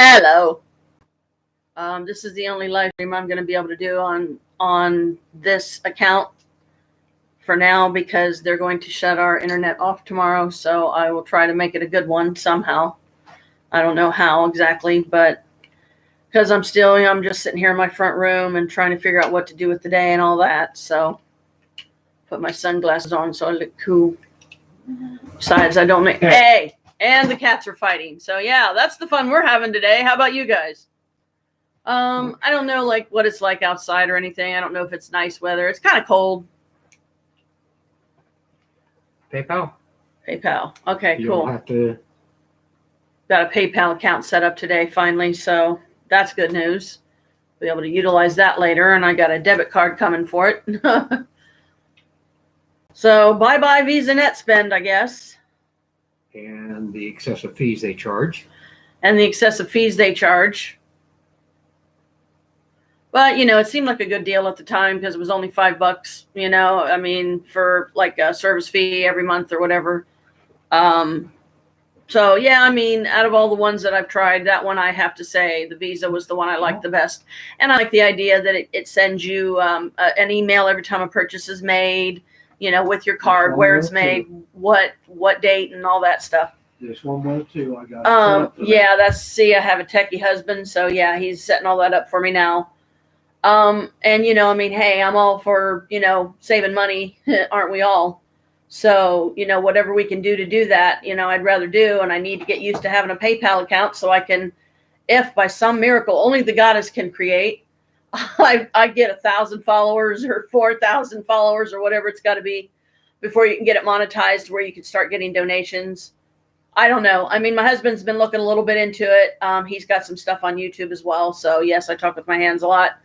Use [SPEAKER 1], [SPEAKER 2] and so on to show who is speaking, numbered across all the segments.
[SPEAKER 1] Hello. This is the only live stream I'm going to be able to do on this account for now because they're going to shut our internet off tomorrow. So I will try to make it a good one somehow. I don't know how exactly, but because I'm just sitting here in my front room and trying to figure out what to do with the day and all that. So put my sunglasses on so I look cool. Besides, I don't make. Hey, and the cats are fighting. So yeah, that's the fun we're having today. How about you guys? I don't know like what it's like outside or anything. I don't know if it's nice weather. It's kind of cold.
[SPEAKER 2] PayPal.
[SPEAKER 1] Okay,
[SPEAKER 2] You'll
[SPEAKER 1] cool.
[SPEAKER 2] have to.
[SPEAKER 1] Got a PayPal account set up today finally, so that's good news. Be able to utilize that later, and I got a debit card coming for it. So bye Visa Net Spend, I guess.
[SPEAKER 2] And the excessive fees they charge.
[SPEAKER 1] And the excessive fees they charge. But, it seemed like a good deal at the time because it was only $5, for like a service fee every month or whatever. So, yeah, out of all the ones that I've tried, that one I have to say the Visa was the one I liked the best. And I like the idea that it sends you an email every time a purchase is made, with your card, where it's made, what date and all that stuff.
[SPEAKER 3] There's one more too. I got.
[SPEAKER 1] Yeah, I have a techie husband. So, yeah, he's setting all that up for me now. And, hey, I'm all for, saving money, aren't we all? So, whatever we can do to do that, I'd rather do. And I need to get used to having a PayPal account so I can, if by some miracle, only the goddess can create, I get 1,000 followers or 4,000 followers or whatever it's got to be before you can get it monetized where you can start getting donations. I don't know. My husband's been looking a little bit into it. He's got some stuff on YouTube as well. So, yes, I talk with my hands a lot.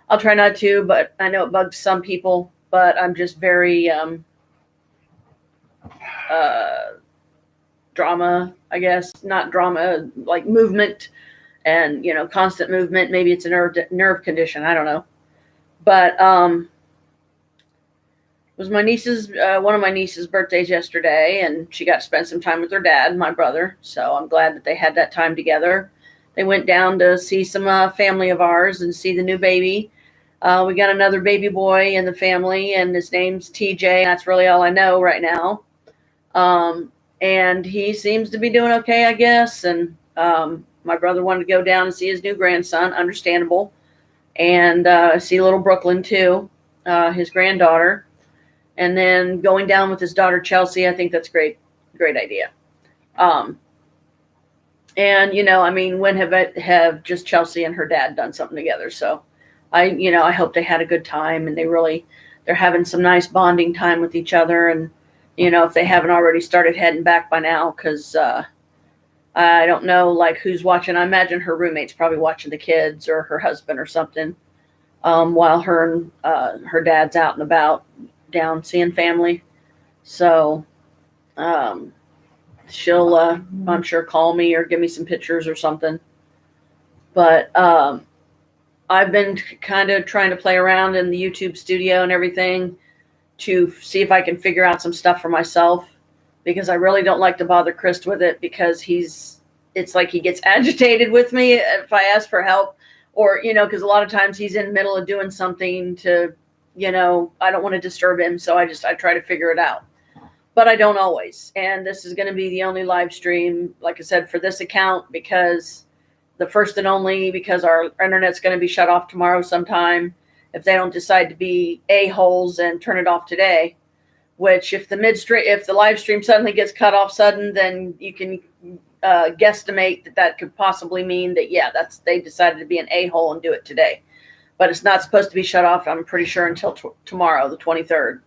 [SPEAKER 1] I'll try not to, but I know it bugs some people. But I'm just very drama, I guess. Not drama, like movement and, constant movement. Maybe it's a nerve condition. I don't know. But it was one of my niece's birthdays yesterday, and she got to spend some time with her dad, my brother. So I'm glad that they had that time together. They went down to see some family of ours and see the new baby. We got another baby boy in the family, and his name's TJ. That's really all I know right now. And he seems to be doing okay, I guess. And my brother wanted to go down and see his new grandson, understandable. And see little Brooklyn, too, his granddaughter. And then going down with his daughter, Chelsea, I think that's great idea. And, when have just Chelsea and her dad done something together? So I hope they had a good time and they're having some nice bonding time with each other. And, if they haven't already started heading back by now, because I don't know, like, who's watching. I imagine her roommate's probably watching the kids or her husband or something while her and her dad's out and about down seeing family. So she'll, I'm sure, call me or give me some pictures or something. But I've been kind of trying to play around in the YouTube studio and everything to see if I can figure out some stuff for myself, because I really don't like to bother Chris with it, because it's like he gets agitated with me if I ask for help, or, because a lot of times he's in the middle of doing something to, I don't want to disturb him. So I try to figure it out, but I don't always. And this is going to be the only live stream, like I said, for this account, because the first and only, because our internet's going to be shut off tomorrow sometime if they don't decide to be a-holes and turn it off today, which if the live stream suddenly gets cut off sudden, then you can guesstimate that could possibly mean that, yeah, they decided to be an a-hole and do it today. But it's not supposed to be shut off, I'm pretty sure, until tomorrow, the 23rd.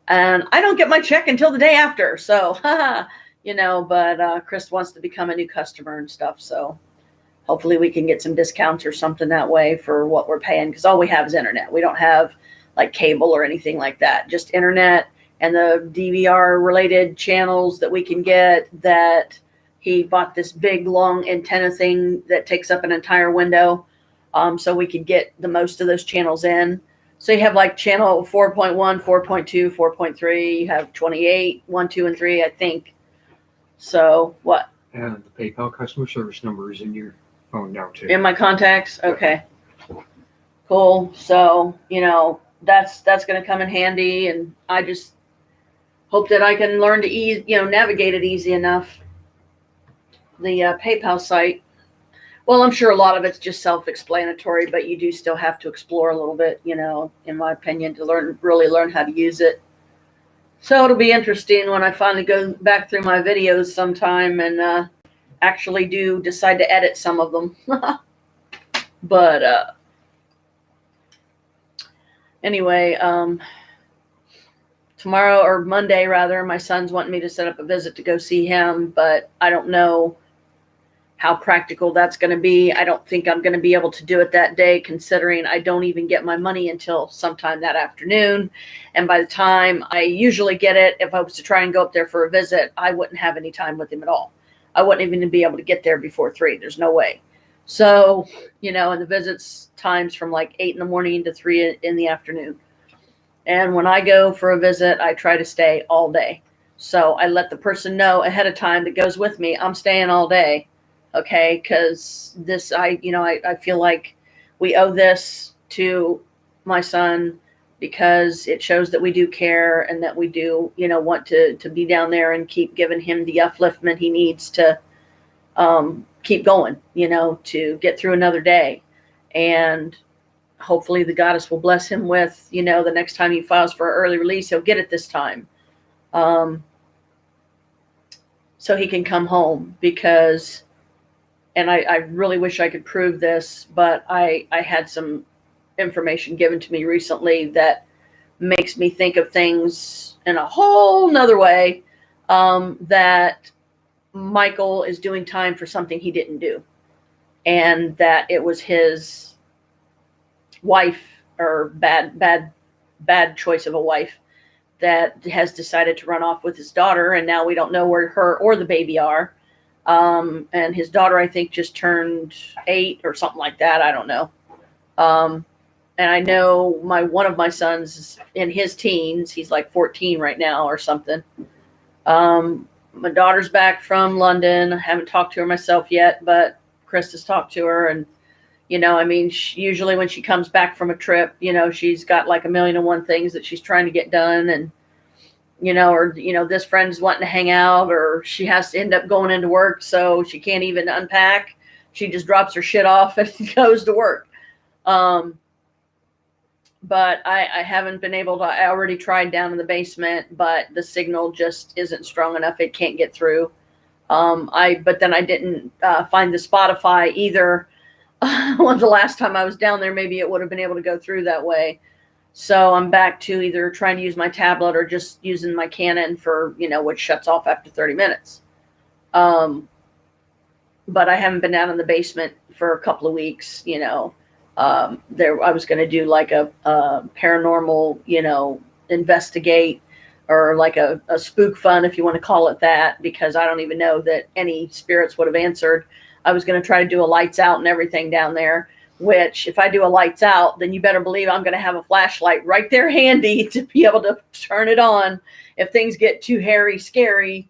[SPEAKER 1] And I don't get my check until the day after. So, but Chris wants to become a new customer and stuff. So hopefully we can get some discounts or something that way for what we're paying, because all we have is internet. We don't have like cable or anything like that, just internet and the DVR related channels that we can get. That he bought this big long antenna thing that takes up an entire window, so we could get the most of those channels in. So you have like channel 4.1, 4.2, 4.3, you have 28, 1, 2, and 3, I think. So what?
[SPEAKER 2] And the PayPal customer service number is in your phone now too.
[SPEAKER 1] In my contacts? Okay. Cool. So, that's going to come in handy, and I just hope that I can learn to navigate it easy enough. The PayPal site. Well, I'm sure a lot of it's just self-explanatory, but you do still have to explore a little bit, in my opinion, to really learn how to use it. So it'll be interesting when I finally go back through my videos sometime and actually do decide to edit some of them. But anyway, tomorrow, or Monday rather, my son's wanting me to set up a visit to go see him, but I don't know how practical that's going to be. I don't think I'm going to be able to do it that day, considering I don't even get my money until sometime that afternoon. And by the time I usually get it, if I was to try and go up there for a visit, I wouldn't have any time with him at all. I wouldn't even be able to get there before 3. There's no way. So, and the visits times from like 8 in the morning to 3 in the afternoon. And when I go for a visit, I try to stay all day. So I let the person know ahead of time that goes with me, I'm staying all day. Okay, because I feel like we owe this to my son, because it shows that we do care and that we do, want to be down there and keep giving him the upliftment he needs to keep going, to get through another day. And hopefully the goddess will bless him with, the next time he files for early release, he'll get it this time. So he can come home, because... And I really wish I could prove this, but I had some information given to me recently that makes me think of things in a whole nother way, that Michael is doing time for something he didn't do. And that it was his wife, or bad choice of a wife, that has decided to run off with his daughter. And now we don't know where her or the baby are. And his daughter, I think, just turned 8 or something like that. I don't know. And I know one of my sons is in his teens. He's like 14 right now or something. My daughter's back from London. I haven't talked to her myself yet, but Chris has talked to her. And, usually when she comes back from a trip, she's got like 1,000,001 things that she's trying to get done. And, this friend's wanting to hang out, or she has to end up going into work, so she can't even unpack. She just drops her shit off and goes to work. But I haven't been able to. I already tried down in the basement, but the signal just isn't strong enough. It can't get through. But then I didn't find the Spotify either. When the last time I was down there, maybe it would have been able to go through that way. So I'm back to either trying to use my tablet or just using my Canon for, which shuts off after 30 minutes. But I haven't been down in the basement for a couple of weeks, I was going to do like a paranormal, investigate, or like a spook fun, if you want to call it that, because I don't even know that any spirits would have answered. I was going to try to do a lights out and everything down there. Which, if I do a lights out, then you better believe I'm going to have a flashlight right there handy to be able to turn it on if things get too hairy, scary,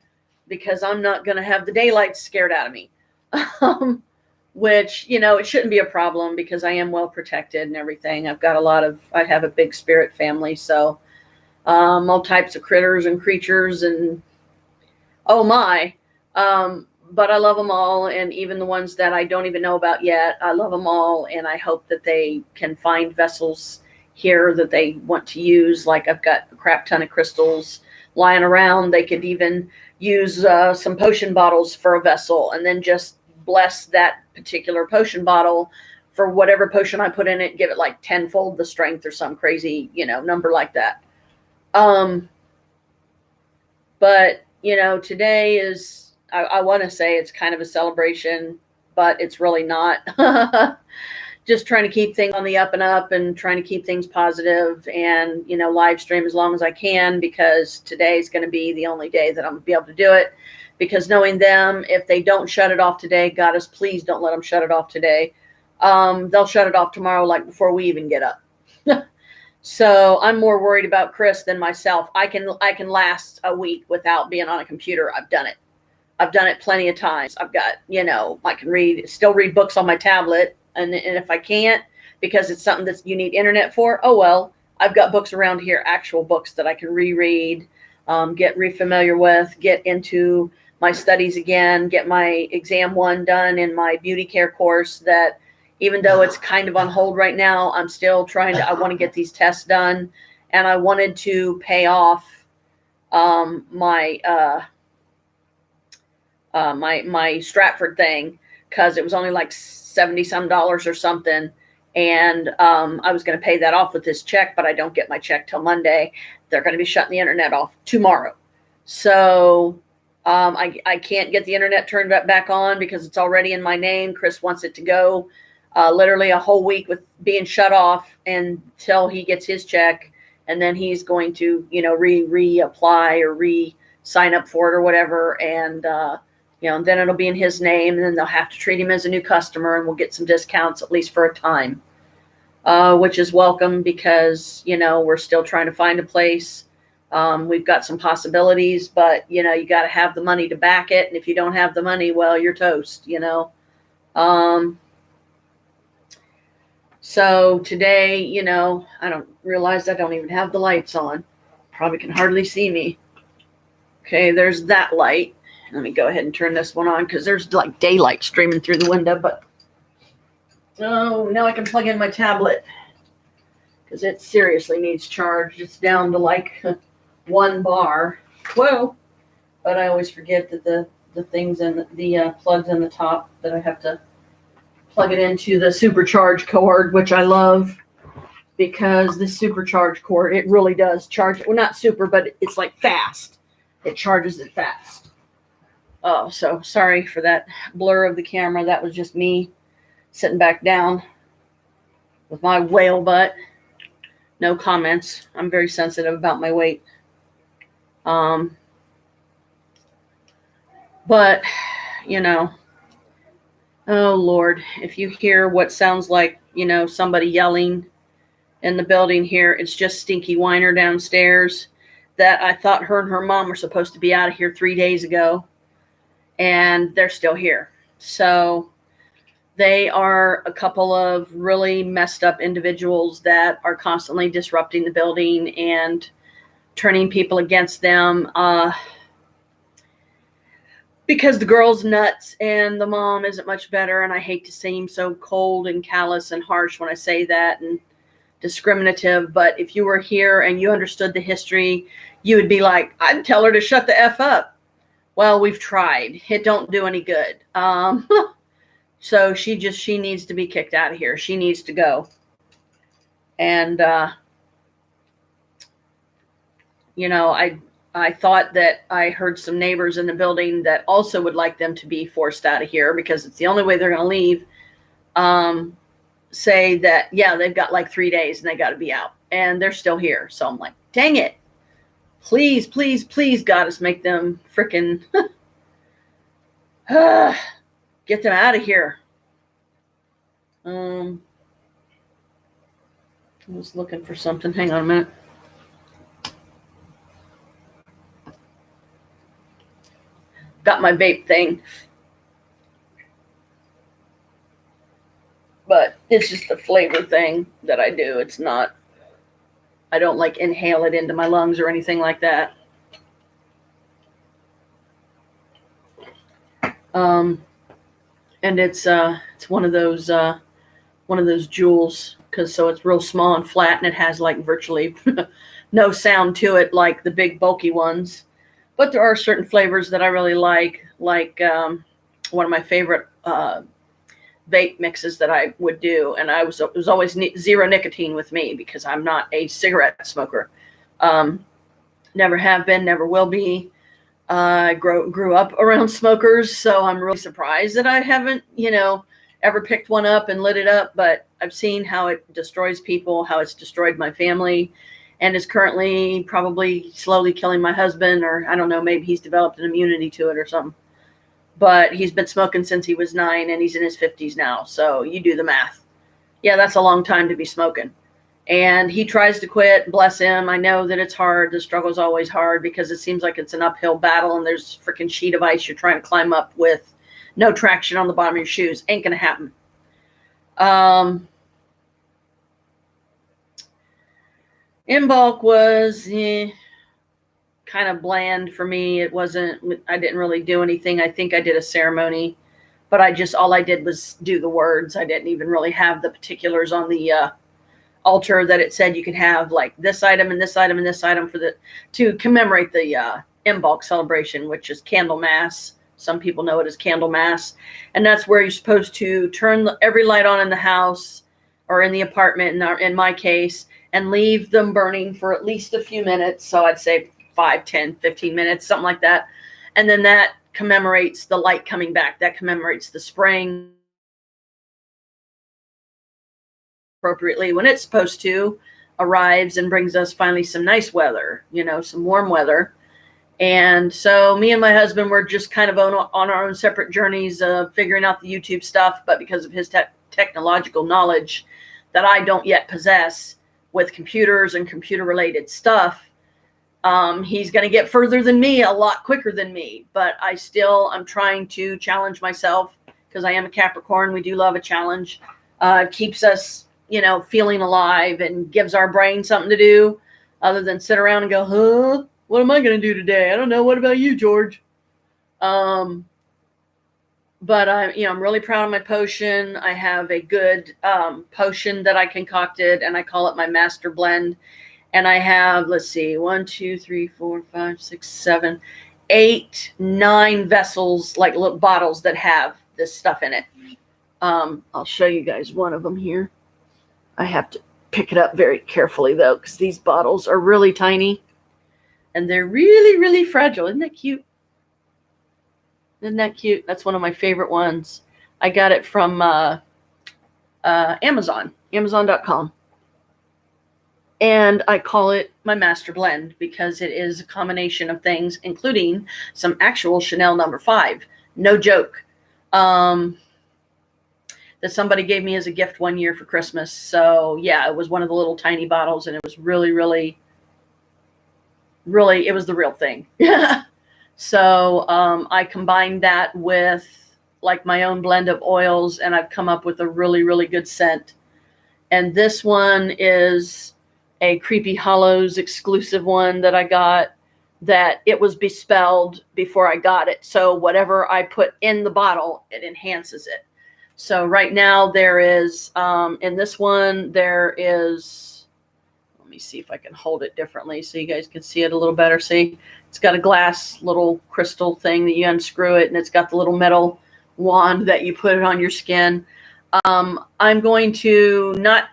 [SPEAKER 1] because I'm not going to have the daylight scared out of me. Which, it shouldn't be a problem, because I am well protected and everything. I have a big spirit family, so all types of critters and creatures, and oh my. But I love them all, and even the ones that I don't even know about yet, I love them all, and I hope that they can find vessels here that they want to use. Like, I've got a crap ton of crystals lying around. They could even use some potion bottles for a vessel, and then just bless that particular potion bottle for whatever potion I put in it, give it like tenfold the strength or some crazy, number like that. But, today is... I want to say it's kind of a celebration, but it's really not. Just trying to keep things on the up and up, and trying to keep things positive, and, live stream as long as I can, because today's going to be the only day that I'm going to be able to do it. Because knowing them, if they don't shut it off today, goddess, please don't let them shut it off today. They'll shut it off tomorrow, like before we even get up. So I'm more worried about Chris than myself. I can last a week without being on a computer. I've done it. I've done it plenty of times. I've got, I can still read books on my tablet. And if I can't, because it's something that you need internet for, oh, well, I've got books around here, actual books that I can reread, get re-familiar with, get into my studies again, get my exam one done in my beauty care course that even though it's kind of on hold right now, I'm still I want to get these tests done. And I wanted to pay off my Stratford thing because it was only like $70 some or something. And I was going to pay that off with this check, but I don't get my check till Monday. They're going to be shutting the internet off tomorrow. So I can't get the internet turned back on because it's already in my name. Chris wants it to go literally a whole week with being shut off until he gets his check. And then he's going to, reapply or re-sign up for it or whatever. And, and then it'll be in his name, and then they'll have to treat him as a new customer, and we'll get some discounts at least for a time, which is welcome because, we're still trying to find a place. We've got some possibilities, but, you got to have the money to back it. And if you don't have the money, well, you're toast, So today, I don't realize I don't even have the lights on. Probably can hardly see me. Okay, there's that light. Let me go ahead and turn this one on because there's like daylight streaming through the window. But now I can plug in my tablet because it seriously needs charge. It's down to like 1 bar. Whoa! But I always forget that the things and the plugs in the top that I have to plug it into the supercharge cord, which I love because the supercharge cord, it really does charge. Well, not super, but it's like fast. It charges it fast. Oh, so sorry for that blur of the camera. That was just me sitting back down with my whale butt. No comments. I'm very sensitive about my weight. But, oh Lord, if you hear what sounds like, somebody yelling in the building here, it's just Stinky Whiner downstairs that I thought her and her mom were supposed to be out of here 3 days ago. And they're still here. So they are a couple of really messed up individuals that are constantly disrupting the building and turning people against them because the girl's nuts and the mom isn't much better. And I hate to seem so cold and callous and harsh when I say that and discriminative. But if you were here and you understood the history, you would be like, I'd tell her to shut the F up. Well, we've tried. It don't do any good. So she needs to be kicked out of here. She needs to go. And, I thought that I heard some neighbors in the building that also would like them to be forced out of here because it's the only way they're going to leave. Say that, yeah, they've got like 3 days and they got to be out and they're still here. So I'm like, dang it. Please, please, please, God, us make them freaking get them out of here. I was looking for something. Hang on a minute. Got my vape thing. But it's just a flavor thing that I do. It's not, I don't like inhale it into my lungs or anything like that. And it's one of those Juuls so it's real small and flat and it has like virtually no sound to it like the big bulky ones. But there are certain flavors that I really like one of my favorite vape mixes that I would do, and it was always zero nicotine with me because I'm not a cigarette smoker. Never have been, never will be. I grew up around smokers, so I'm really surprised that I haven't, ever picked one up and lit it up. But I've seen how it destroys people, how it's destroyed my family, and is currently probably slowly killing my husband, or I don't know, maybe he's developed an immunity to it or something. But he's been smoking since he was 9 and he's in his 50s now. So you do the math. Yeah, that's a long time to be smoking. And he tries to quit, bless him. I know that it's hard. The struggle is always hard because it seems like it's an uphill battle and there's a freaking sheet of ice you're trying to climb up with no traction on the bottom of your shoes. Ain't going to happen. Imbolc was kind of bland for me. It wasn't, I didn't really do anything. I think I did a ceremony, but all I did was do the words. I didn't even really have the particulars on the altar that it said you could have like this item and this item and this item to commemorate the Imbolc celebration, which is Candlemas. Some people know it as Candlemas. And that's where you're supposed to turn every light on in the house or in the apartment, in my case, and leave them burning for at least a few minutes. So I'd say 5, 10, 15 minutes, something like that. And then that commemorates the light coming back. That commemorates the spring appropriately when it's supposed to arrives and brings us finally some nice weather, some warm weather. And so me and my husband were just kind of on our own separate journeys of figuring out the YouTube stuff. But because of his technological knowledge that I don't yet possess with computers and computer related stuff, he's going to get further than me a lot quicker than me. But I'm trying to challenge myself because I am a Capricorn. We do love a challenge. It keeps us, feeling alive and gives our brain something to do other than sit around and go, huh? What am I going to do today? I don't know. What about you, George? But I'm really proud of my potion. I have a good potion that I concocted, and I call it my master blend. And I have, let's see, 1, 2, 3, 4, 5, 6, 7, 8, 9 vessels, like little bottles that have this stuff in it. I'll show you guys one of them here. I have to pick it up very carefully, though, because these bottles are really tiny. And they're really, really fragile. Isn't that cute? Isn't that cute? That's one of my favorite ones. I got it from Amazon, Amazon.com. And I call it my master blend because it is a combination of things, including some actual Chanel No. 5. No joke. That somebody gave me as a gift one year for Christmas. So, yeah, it was one of the little tiny bottles, and it was really, really, it was the real thing. So I combined that with like my own blend of oils, and I've come up with a really, really good scent. And this one is a Creepy Hollows exclusive one that I got, that it was bespelled before I got it. So whatever I put in the bottle, it enhances it. So right now there is, in this one, there is, let me see if I can hold it differently so you guys can see it a little better. See, it's got a glass little crystal thing that you unscrew it, and it's got the little metal wand that you put it on your skin. I'm going to not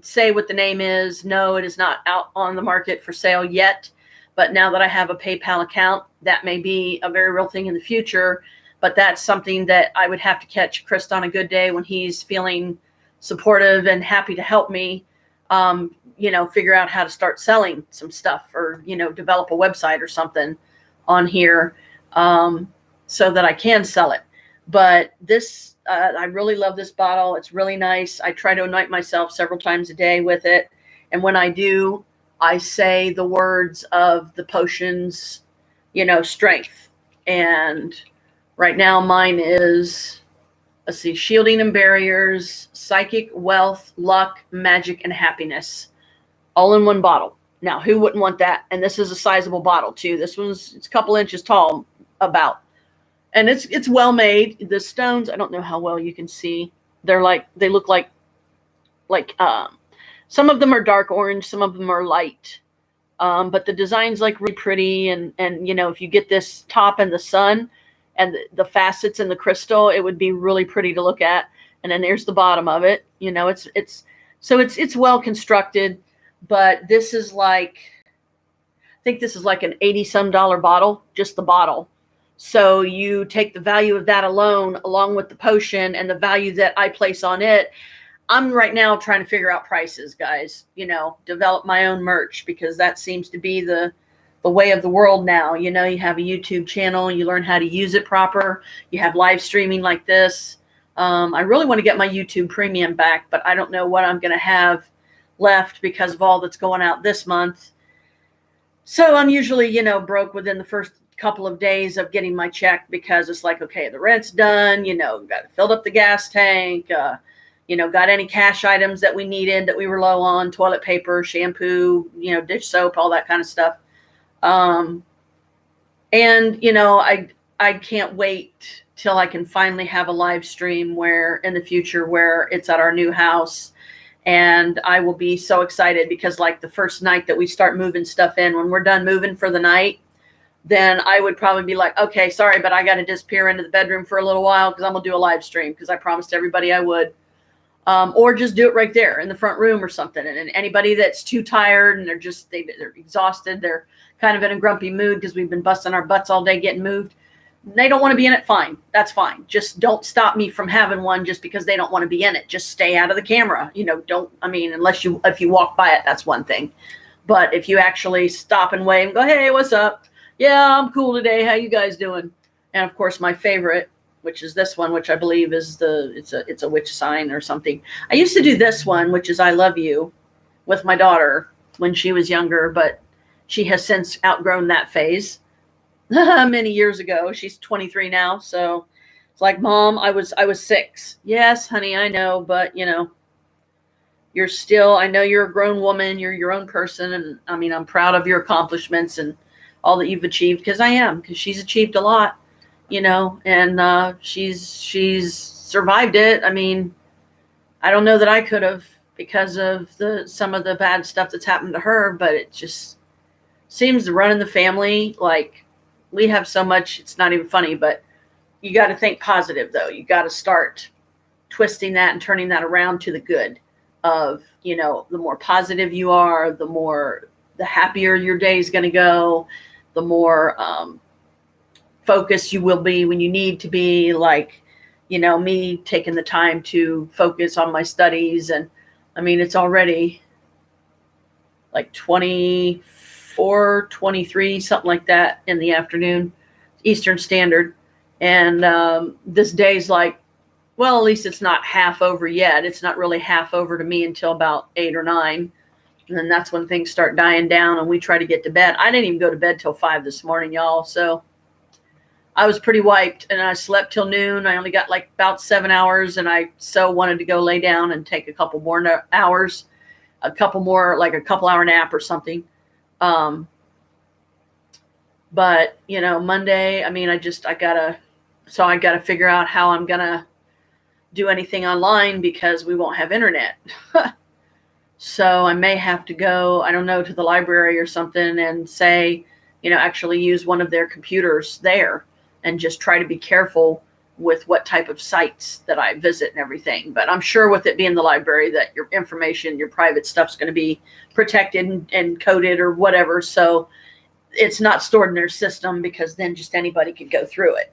[SPEAKER 1] say what the name is. No, it is not out on the market for sale yet. But now that I have a PayPal account, that may be a very real thing in the future. But that's something that I would have to catch Chris on a good day when he's feeling supportive and happy to help me, figure out how to start selling some stuff, or, develop a website or something on here so that I can sell it. But this, I really love this bottle. It's really nice. I try to anoint myself several times a day with it. And when I do, I say the words of the potion's, strength. And right now mine is, let's see, shielding and barriers, psychic, wealth, luck, magic, and happiness. All in one bottle. Now, who wouldn't want that? And this is a sizable bottle too. It's a couple inches tall about. And it's well made. The stones, I don't know how well you can see. They look like some of them are dark orange, some of them are light. But the design's like really pretty, and if you get this top in the sun and the facets in the crystal, it would be really pretty to look at. And then there's the bottom of it. It's well constructed, but this is like, I think this is like an $80-some bottle, just the bottle. So you take the value of that alone, along with the potion and the value that I place on it. I'm right now trying to figure out prices, guys, develop my own merch, because that seems to be the way of the world now. You have a YouTube channel, you learn how to use it proper. You have live streaming like this. I really want to get my YouTube premium back, but I don't know what I'm going to have left because of all that's going out this month. So I'm usually, broke within the first couple of days of getting my check, because it's like, okay, the rent's done, got filled up the gas tank, got any cash items that we needed that we were low on, toilet paper, shampoo, dish soap, all that kind of stuff. And I can't wait till I can finally have a live stream where in the future where it's at our new house. And I will be so excited, because like the first night that we start moving stuff in, when we're done moving for the night, then I would probably be like, okay, sorry, but I got to disappear into the bedroom for a little while because I'm going to do a live stream, because I promised everybody I would. Or just do it right there in the front room or something. And anybody that's too tired and they're exhausted, they're kind of in a grumpy mood because we've been busting our butts all day getting moved. They don't want to be in it. Fine. That's fine. Just don't stop me from having one just because they don't want to be in it. Just stay out of the camera. Unless if you walk by it, that's one thing. But if you actually stop and wave and go, hey, what's up? Yeah, I'm cool today. How you guys doing? And of course, my favorite, which is this one, which I believe is it's a witch sign or something. I used to do this one, which is I love you, with my daughter when she was younger, but she has since outgrown that phase many years ago. She's 23 now. So it's like, Mom, I was 6. Yes, honey, I know. But you're still, I know you're a grown woman, you're your own person. And I mean, I'm proud of your accomplishments and all that you've achieved, because she's achieved a lot, and she's survived it. I mean, I don't know that I could have, because of some of the bad stuff that's happened to her, but it just seems to run in the family. Like, we have so much, it's not even funny, but you got to think positive though. You got to start twisting that and turning that around to the good of, the more positive you are, the happier your day is going to go, the more focused you will be when you need to be. Like, me taking the time to focus on my studies. And I mean, it's already like 24, 23, something like that in the afternoon, Eastern Standard. And this day's like, well, at least it's not half over yet. It's not really half over to me until about 8 or 9. And then that's when things start dying down and we try to get to bed. I didn't even go to bed till 5 this morning, y'all. So I was pretty wiped, and I slept till noon. I only got like about 7 hours, and I so wanted to go lay down and take a couple more hours, like a couple hour nap or something. But Monday, I mean, I gotta figure out how I'm gonna do anything online, because we won't have internet. So I may have to go, I don't know, to the library or something and say, actually use one of their computers there and just try to be careful with what type of sites that I visit and everything. But I'm sure with it being the library that your information, your private stuff's going to be protected and coded or whatever. So it's not stored in their system, because then just anybody could go through it.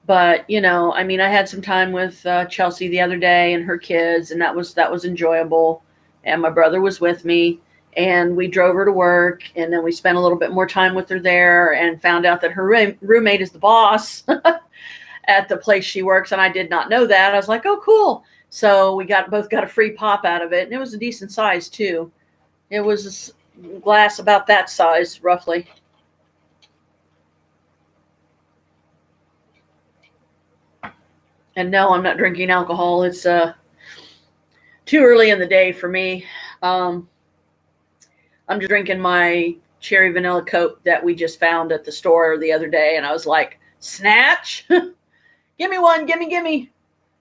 [SPEAKER 1] But, I mean, I had some time with Chelsea the other day and her kids, and that was enjoyable. And my brother was with me, and we drove her to work, and then we spent a little bit more time with her there and found out that her roommate is the boss at the place she works. And I did not know that. I was like, oh, cool. So we both got a free pop out of it. And it was a decent size too. It was a glass about that size, roughly. And no, I'm not drinking alcohol. It's too early in the day for me. I'm just drinking my cherry vanilla Coke that we just found at the store the other day. And I was like, snatch, give me one, gimme.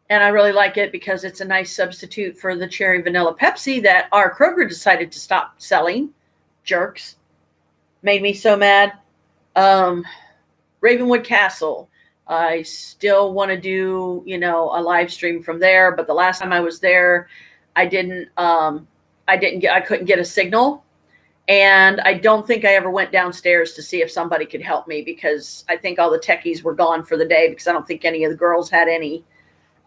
[SPEAKER 1] And I really like it because it's a nice substitute for the cherry vanilla Pepsi that our Kroger decided to stop selling. Jerks. Made me so mad. Ravenwood Castle. I still want to do, a live stream from there. But the last time I was there, I couldn't get a signal. And I don't think I ever went downstairs to see if somebody could help me, because I think all the techies were gone for the day, because I don't think any of the girls had any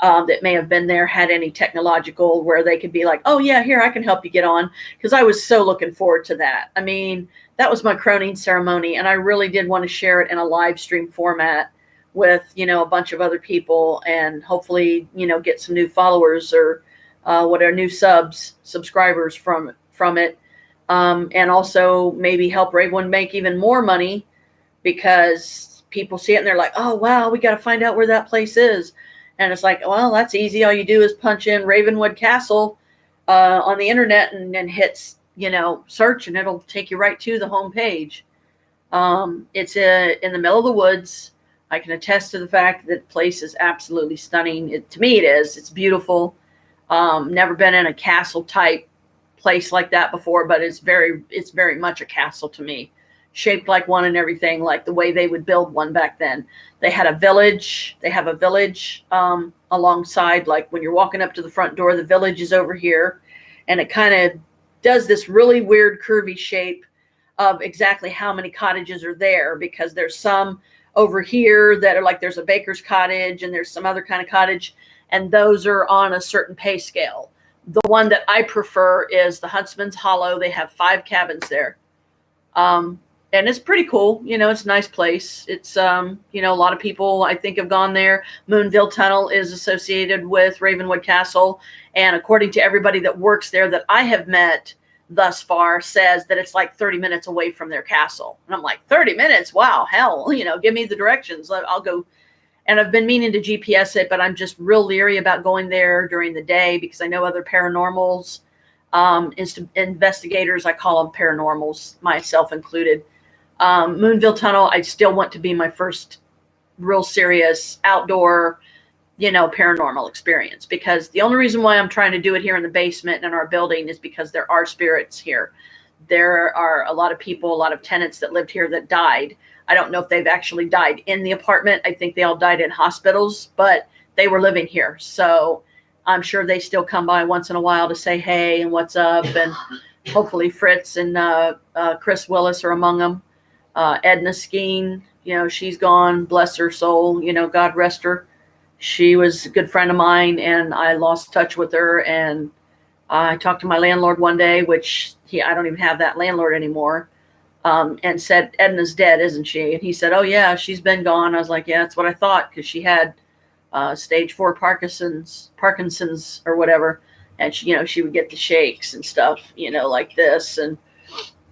[SPEAKER 1] that may have been there had any technological where they could be like, oh yeah, here, I can help you get on. Because I was so looking forward to that. I mean, that was my croning ceremony, and I really did want to share it in a live stream format with, a bunch of other people, and hopefully, get some new followers or what are new subscribers from it, and also maybe help Raven make even more money, because people see it and they're like, oh wow, we got to find out where that place is. And it's like, well, that's easy. All you do is punch in Ravenwood Castle on the internet and then hits, search, and it'll take you right to the home page. It's in the middle of the woods. I can attest to the fact that the place is absolutely stunning. To me, it is. It's beautiful. Never been in a castle type place like that before, but it's very much a castle to me, shaped like one and everything, like the way they would build one back then. They had a village. They have a village alongside, like when you're walking up to the front door, the village is over here, and it kind of does this really weird curvy shape of exactly how many cottages are there, because there's some over here that are like, there's a baker's cottage and there's some other kind of cottage, and those are on a certain pay scale. The one that I prefer is the Huntsman's Hollow. They have 5 cabins there. And it's pretty cool. It's a nice place. It's, a lot of people I think have gone there. Moonville Tunnel is associated with Ravenwood Castle. And according to everybody that works there that I have met thus far, says that it's like 30 minutes away from their castle. And I'm like, 30 minutes? Wow, hell, give me the directions. I'll go. And I've been meaning to GPS it, but I'm just real leery about going there during the day, because I know other paranormals, investigators, I call them paranormals, myself included. Moonville Tunnel, I still want to be my first real serious outdoor, paranormal experience, because the only reason why I'm trying to do it here in the basement in our building is because there are spirits here. There are a lot of people, a lot of tenants that lived here that died. I don't know if they've actually died in the apartment. I think they all died in hospitals, but they were living here. So I'm sure they still come by once in a while to say hey and what's up. And hopefully Fritz and Chris Willis are among them. Edna Skeen, she's gone, bless her soul, God rest her. She was a good friend of mine, and I lost touch with her. And I talked to my landlord one day, which I don't even have that landlord anymore, and said, Edna's dead, isn't she? And he said, oh yeah, she's been gone. I was like, yeah, that's what I thought, because she had stage 4 Parkinson's or whatever. And she would get the shakes and stuff, like this. And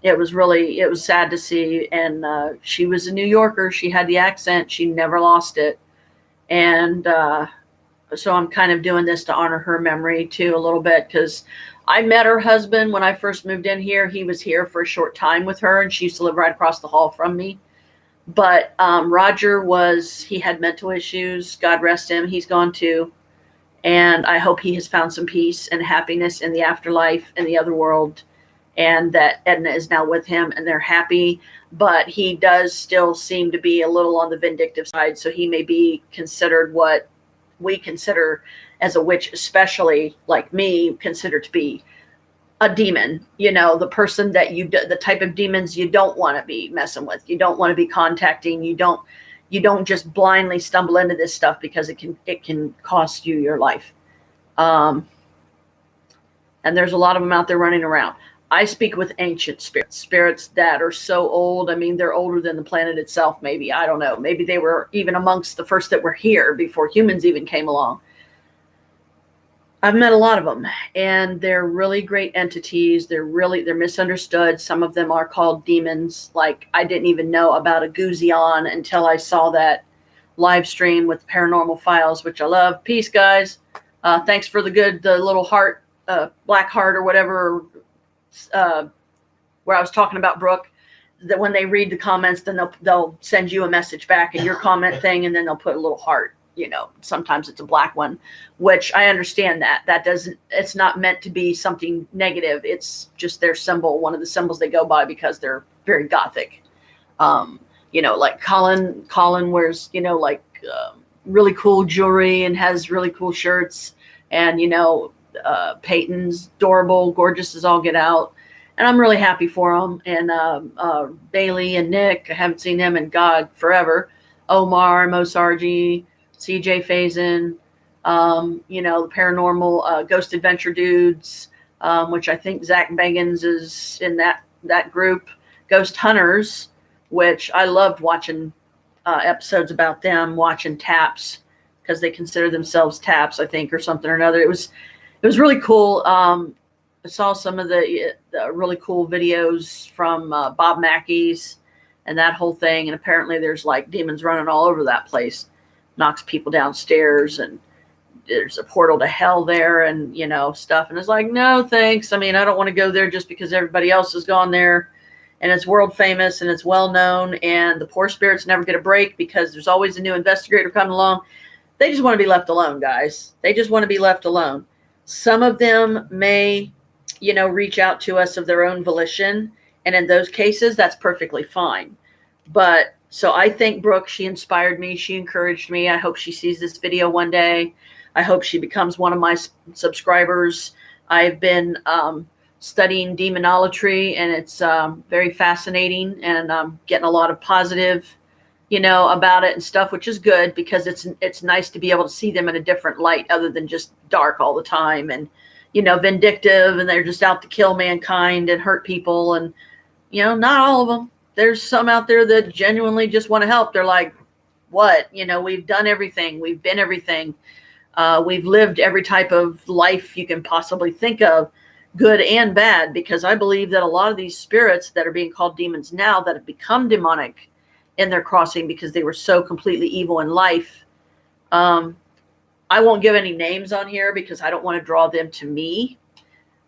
[SPEAKER 1] it was sad to see. And she was a New Yorker. She had the accent. She never lost it. And so I'm kind of doing this to honor her memory too, a little bit, because I met her husband when I first moved in here. He was here for a short time with her, and she used to live right across the hall from me. But Roger he had mental issues. God rest him. He's gone too. And I hope he has found some peace and happiness in the afterlife, in the other world, and that Edna is now with him and they're happy. But he does still seem to be a little on the vindictive side. So he may be considered what we consider as a witch, especially like me, consider to be a demon, the person that the type of demons you don't want to be messing with. You don't want to be contacting. You don't just blindly stumble into this stuff, because it can cost you your life. And there's a lot of them out there running around. I speak with ancient spirits that are so old. I mean, they're older than the planet itself, maybe. I don't know. Maybe they were even amongst the first that were here before humans even came along. I've met a lot of them, and they're really great entities. They're misunderstood. Some of them are called demons. Like, I didn't even know about a Guzion until I saw that live stream with Paranormal Files, which I love. Peace, guys. Thanks for the little heart, black heart or whatever, where I was talking about Brooke, that when they read the comments, then they'll send you a message back in your comment thing, and then they'll put a little heart. Sometimes it's a black one, which I understand it's not meant to be something negative. It's just their symbol, one of the symbols they go by, because they're very gothic. Like Colin wears, really cool jewelry and has really cool shirts, and, Peyton's adorable, gorgeous as all get out. And I'm really happy for them. And Bailey and Nick, I haven't seen them in God forever. Omar, Mosargi, CJ Faison, the paranormal Ghost Adventure dudes, which I think Zach Bagans is in that group. Ghost Hunters, which I loved watching episodes about them, watching taps, because they consider themselves taps, I think, or something or another. it was really cool. I saw some of the really cool videos from Bob Mackey's and that whole thing. And apparently there's like demons running all over that place, knocks people downstairs, and there's a portal to hell there and, you know, stuff. And it's like, no, thanks. I mean, I don't want to go there just because everybody else has gone there and it's world famous and it's well known. And the poor spirits never get a break because there's always a new investigator coming along. They just want to be left alone, guys. They just want to be left alone. Some of them may, you know, reach out to us of their own volition. And in those cases, that's perfectly fine. But so I think Brooke, she inspired me. She encouraged me. I hope she sees this video one day. I hope she becomes one of my subscribers. I've been studying demonology, and it's very fascinating, and I'm getting a lot of positive, you know, about it and stuff, which is good because it's nice to be able to see them in a different light other than just dark all the time and, you know, vindictive, and they're just out to kill mankind and hurt people. And, you know, not all of them. There's some out there that genuinely just want to help. They're like, what? You know, we've done everything. We've been everything. We've lived every type of life you can possibly think of, good and bad, because I believe that a lot of these spirits that are being called demons now that have become demonic in their crossing because they were so completely evil in life. I won't give any names on here because I don't want to draw them to me,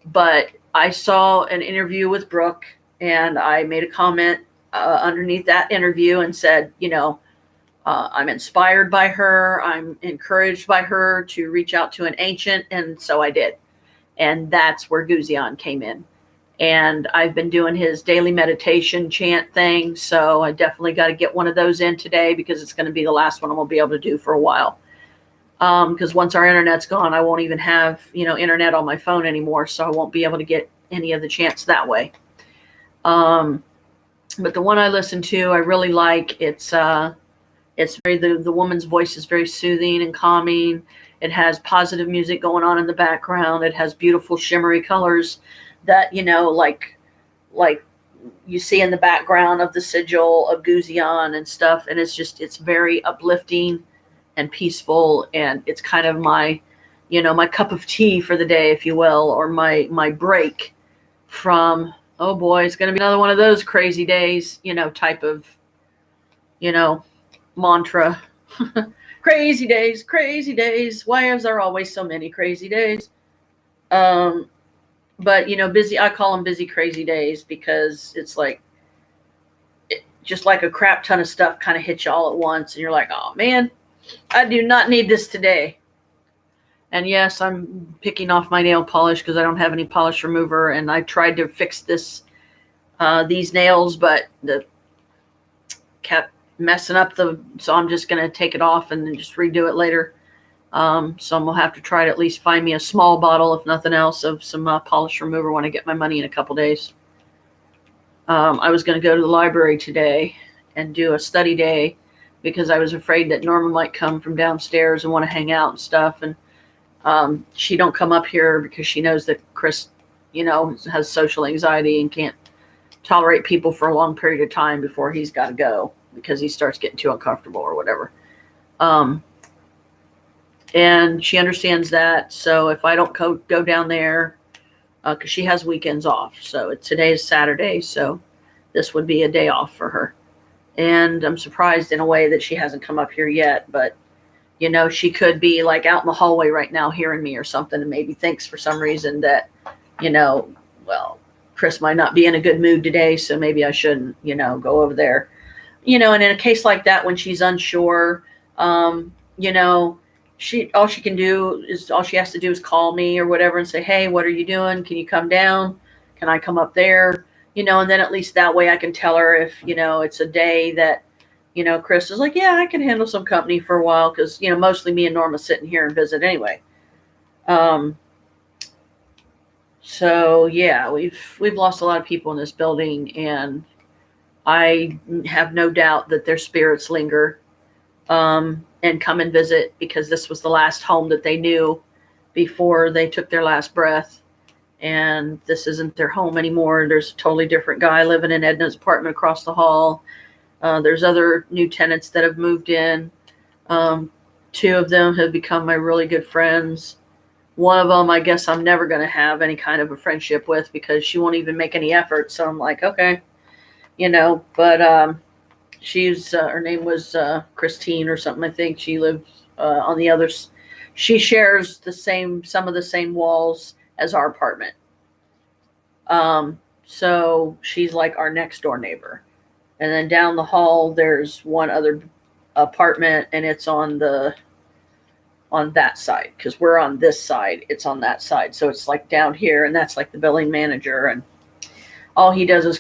[SPEAKER 1] but I saw an interview with Brooke, and I made a comment underneath that interview and said, you know, I'm inspired by her. I'm encouraged by her to reach out to an ancient. And so I did. And that's where Guzion came in. And I've been doing his daily meditation chant thing. So I definitely got to get one of those in today because it's going to be the last one I'm going to be able to do for a while. Because once our internet's gone, I won't even have, you know, internet on my phone anymore. So I won't be able to get any of the chants that way. But the one I listen to, I really like. It's very, the woman's voice is very soothing and calming. It has positive music going on in the background. It has beautiful shimmery colors that, you know, like you see in the background of the sigil of Guzion and stuff. And it's very uplifting and peaceful. And it's kind of my, you know, my cup of tea for the day, if you will, or my break from, oh boy, it's going to be another one of those crazy days, you know, type of, you know, mantra. Crazy days, crazy days. Why is there always so many crazy days? But, you know, busy, I call them busy, crazy days because it's like, just like a crap ton of stuff kind of hits you all at once. And you're like, oh man, I do not need this today. And yes, I'm picking off my nail polish because I don't have any polish remover. And I tried to fix these nails, but the kept messing up so I'm just going to take it off and then just redo it later. So I'm going to have to try to at least find me a small bottle, if nothing else, of some polish remover when I get my money in a couple days. I was going to go to the library today and do a study day because I was afraid that Norma might come from downstairs and want to hang out and stuff. And she don't come up here because she knows that Chris, you know, has social anxiety and can't tolerate people for a long period of time before he's got to go because he starts getting too uncomfortable or whatever. And she understands that. So if I don't go down there, because she has weekends off. So today is Saturday. So this would be a day off for her. And I'm surprised in a way that she hasn't come up here yet. But, you know, she could be like out in the hallway right now hearing me or something and maybe thinks for some reason that, you know, well, Chris might not be in a good mood today. So maybe I shouldn't, you know, go over there. You know, and in a case like that, when she's unsure, you know, all she has to do is call me or whatever and say, hey, what are you doing? Can you come down? Can I come up there? You know, and then at least that way I can tell her if, you know, it's a day that, you know, Chris is like, yeah, I can handle some company for a while. Cause, you know, mostly me and Norma sitting here and visit anyway. So yeah, we've lost a lot of people in this building, and I have no doubt that their spirits linger and come and visit because this was the last home that they knew before they took their last breath. And this isn't their home anymore. There's a totally different guy living in Edna's apartment across the hall. There's other new tenants that have moved in. Two of them have become my really good friends. One of them, I guess I'm never going to have any kind of a friendship with because she won't even make any effort. So I'm like, okay, but she's, her name was Christine or something. I think she lives on the other, she shares some of the same walls as our apartment. So she's like our next door neighbor. And then down the hall, there's one other apartment, and it's on that side, because we're on this side, it's on that side. So it's like down here, and that's like the building manager, and all he does is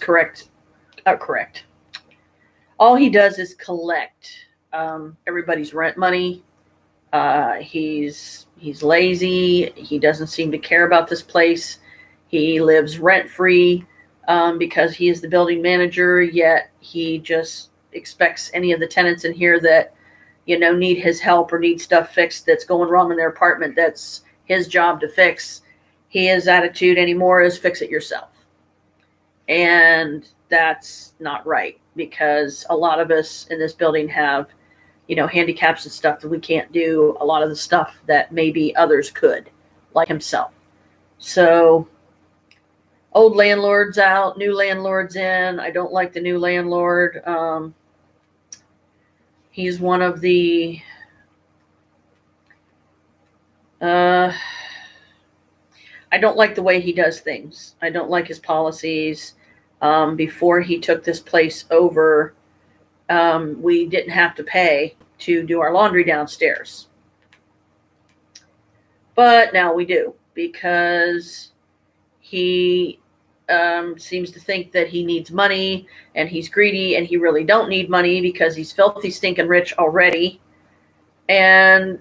[SPEAKER 1] all he does is collect everybody's rent money. He's lazy. He doesn't seem to care about this place. He lives rent free because he is the building manager, yet he just expects any of the tenants in here that need his help or need stuff fixed that's going wrong in their apartment, that's his job to fix. His attitude anymore is fix it yourself. And that's not right, because a lot of us in this building have, handicaps and stuff that we can't do a lot of the stuff that maybe others could, like himself. So old landlord's out, new landlord's in. I don't like the new landlord. He's one of the I don't like the way he does things. I don't like his policies. Before he took this place over, we didn't have to pay to do our laundry downstairs. But now we do, because he seems to think that he needs money, and he's greedy, and he really don't need money because he's filthy stinking rich already. And,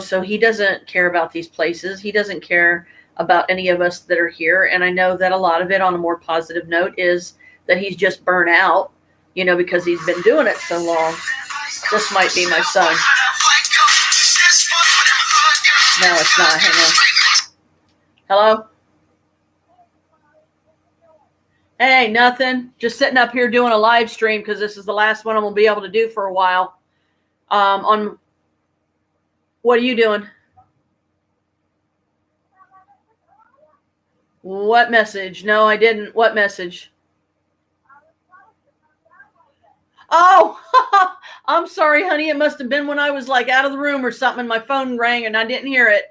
[SPEAKER 1] so he doesn't care about these places. He doesn't care about any of us that are here. And I know that a lot of it, on a more positive note, is that he's just burnt out, because he's been doing it so long. This might be my son. No, it's not. Hang on. Hello? Hey, nothing. Just sitting up here doing a live stream, because this is the last one I'm going to be able to do for a while. What are you doing? What message? No, I didn't. What message? Oh, I'm sorry, honey. It must have been when I was like out of the room or something. My phone rang and I didn't hear it.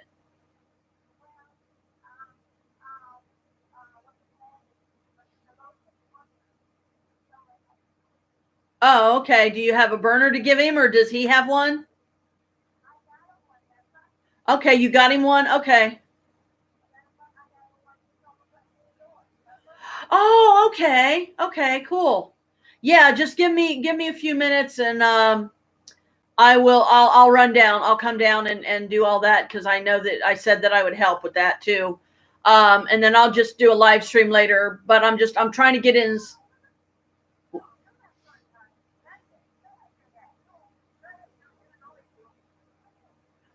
[SPEAKER 1] Oh, okay. Do you have a burner to give him, or does he have one? Okay, you got him one? Okay. Oh, okay. Okay, cool. Yeah, just give me a few minutes, and I'll run down. I'll come down and do all that, because I know that I said that I would help with that too. And then I'll just do a live stream later, but I'm trying to get in.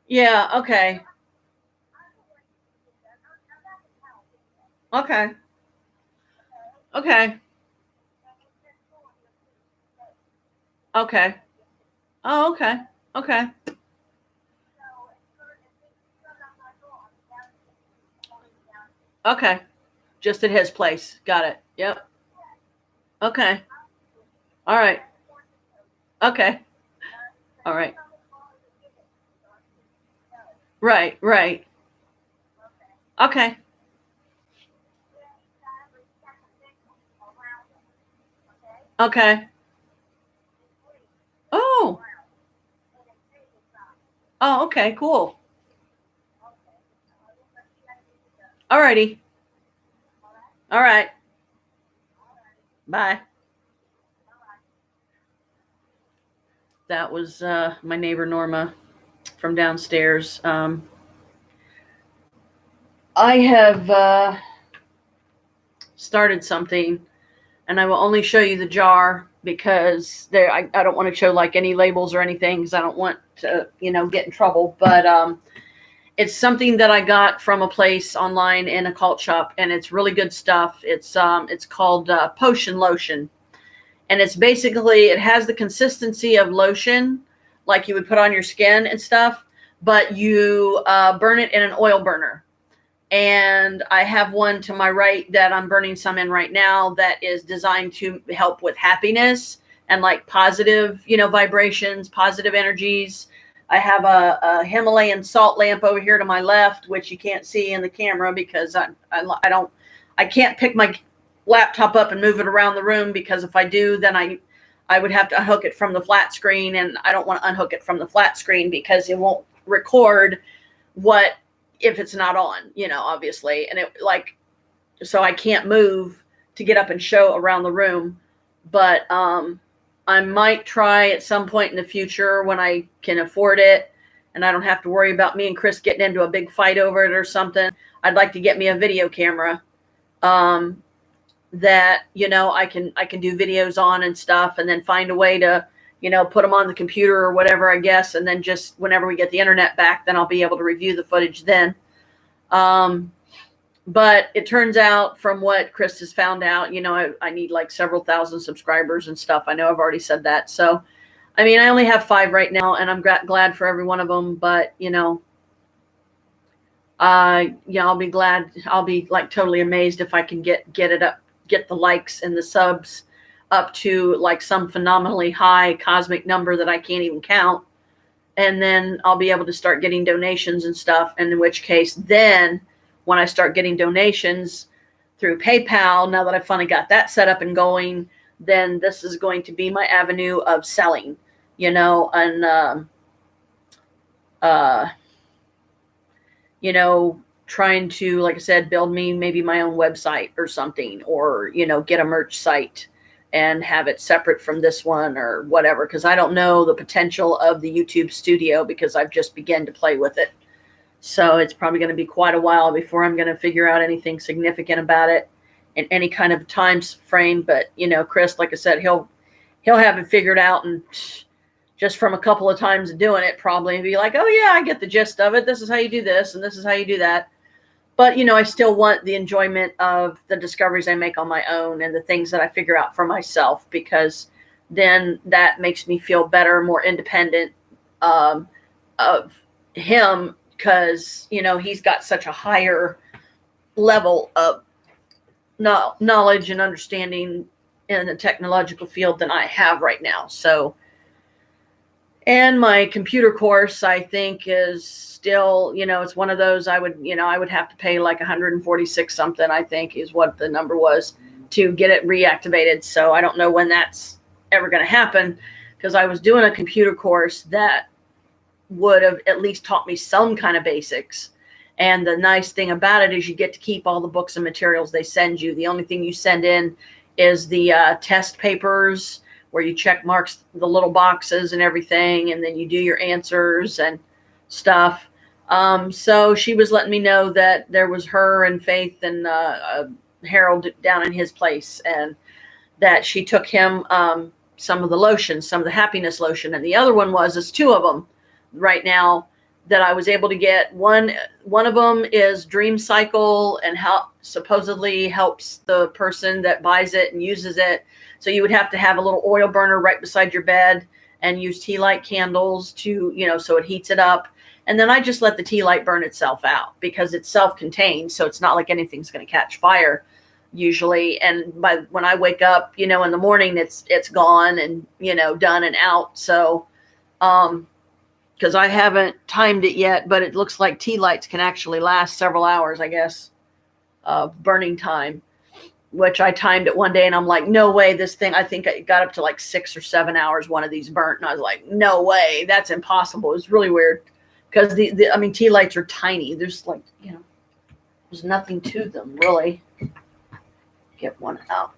[SPEAKER 1] Yeah, okay. Okay. Okay. Okay. Oh, okay. Okay. Okay. Just at his place. Got it. Yep. Okay. All right. Okay. All right. Right, right. Okay. Okay. Oh. Oh, okay, cool. All righty. All right. Bye. That was my neighbor Norma from downstairs. I have started something, and I will only show you the jar, because I don't want to show like any labels or anything, because I don't want to get in trouble. But it's something that I got from a place online in a cult shop, and it's really good stuff. It's called Potion Lotion, and it's basically, it has the consistency of lotion, like you would put on your skin and stuff, but you burn it in an oil burner. And I have one to my right that I'm burning some in right now that is designed to help with happiness and like positive, vibrations, positive energies. I have a Himalayan salt lamp over here to my left, which you can't see in the camera because I can't pick my laptop up and move it around the room, because if I do, then I would have to unhook it from the flat screen, and I don't want to unhook it from the flat screen because it won't record if it's not on, obviously. And so I can't move to get up and show around the room. But I might try at some point in the future when I can afford it and I don't have to worry about me and Chris getting into a big fight over it or something. I'd like to get me a video camera that, I can do videos on and stuff, and then find a way to, put them on the computer or whatever, I guess. And then just whenever we get the internet back, then I'll be able to review the footage then. But it turns out, from what Chris has found out, I need like several thousand subscribers and stuff. I know I've already said that. So, I mean, I only have 5 right now, and I'm glad for every one of them. But, I'll be glad. I'll be like totally amazed if I can get it up, get the likes and the subs up to like some phenomenally high cosmic number that I can't even count. And then I'll be able to start getting donations and stuff. And in which case, then when I start getting donations through PayPal, now that I've finally got that set up and going, then this is going to be my avenue of selling, and, trying to, like I said, build me maybe my own website or something, or, get a merch site and have it separate from this one or whatever. Cause I don't know the potential of the YouTube studio because I've just begun to play with it. So it's probably going to be quite a while before I'm going to figure out anything significant about it in any kind of time frame. But, Chris, like I said, he'll have it figured out, and just from a couple of times of doing it, probably be like, oh yeah, I get the gist of it. This is how you do this, and this is how you do that. But, I still want the enjoyment of the discoveries I make on my own and the things that I figure out for myself, because then that makes me feel better, more independent of him, because, he's got such a higher level of knowledge and understanding in the technological field than I have right now. So, and my computer course, I think, is still, it's one of those I would have to pay like 146 something, I think is what the number was, to get it reactivated. So I don't know when that's ever going to happen, because I was doing a computer course that would have at least taught me some kind of basics. And the nice thing about it is you get to keep all the books and materials they send you. The only thing you send in is the test papers, where you check marks the little boxes and everything, and then you do your answers and stuff. So she was letting me know that there was her and Faith and Harold down in his place, and that she took him some of the lotion, some of the happiness lotion. And the other one is 2 of them right now that I was able to get. One of them is Dream Cycle, and how supposedly helps the person that buys it and uses it. So you would have to have a little oil burner right beside your bed and use tea light candles to, so it heats it up. And then I just let the tea light burn itself out, because it's self-contained. So it's not like anything's going to catch fire usually. And when I wake up, in the morning, it's gone and, done and out. So, because I haven't timed it yet, but it looks like tea lights can actually last several hours, I guess, of burning time, which I timed it one day, and I'm like, no way, this thing, I think it got up to like 6 or 7 hours, one of these burnt. And I was like, no way, that's impossible. It was really weird, because tea lights are tiny. There's like, there's nothing to them really. Get one out.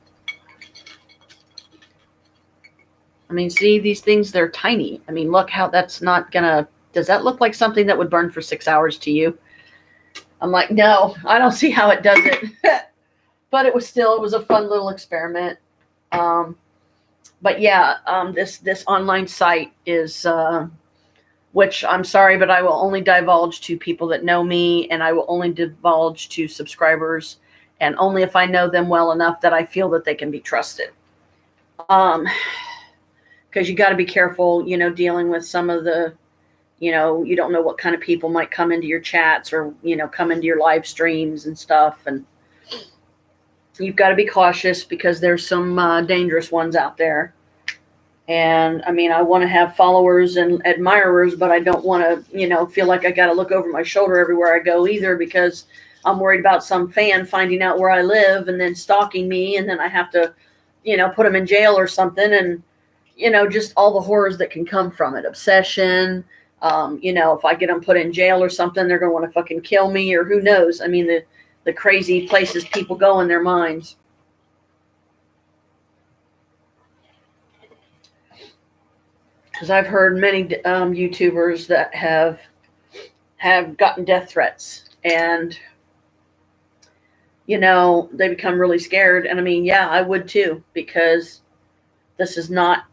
[SPEAKER 1] See, these things, they're tiny. Look how that's not gonna, does that look like something that would burn for 6 hours to you? I'm like, no, I don't see how it does it. But it was a fun little experiment. But yeah, this online site is, which I'm sorry, but I will only divulge to people that know me, and I will only divulge to subscribers, and only if I know them well enough that I feel that they can be trusted. Because you got to be careful, dealing with some of the You know, you don't know what kind of people might come into your chats or, come into your live streams and stuff. And you've got to be cautious because there's some dangerous ones out there. And I mean, I want to have followers and admirers, but I don't want to, feel like I got to look over my shoulder everywhere I go either, because I'm worried about some fan finding out where I live and then stalking me. And then I have to, put them in jail or something. And, just all the horrors that can come from it. Obsession. If I get them put in jail or something, they're going to want to fucking kill me, or who knows? I mean, the crazy places people go in their minds. Because I've heard many YouTubers that have gotten death threats, and they become really scared. And I mean, yeah, I would too, because this is not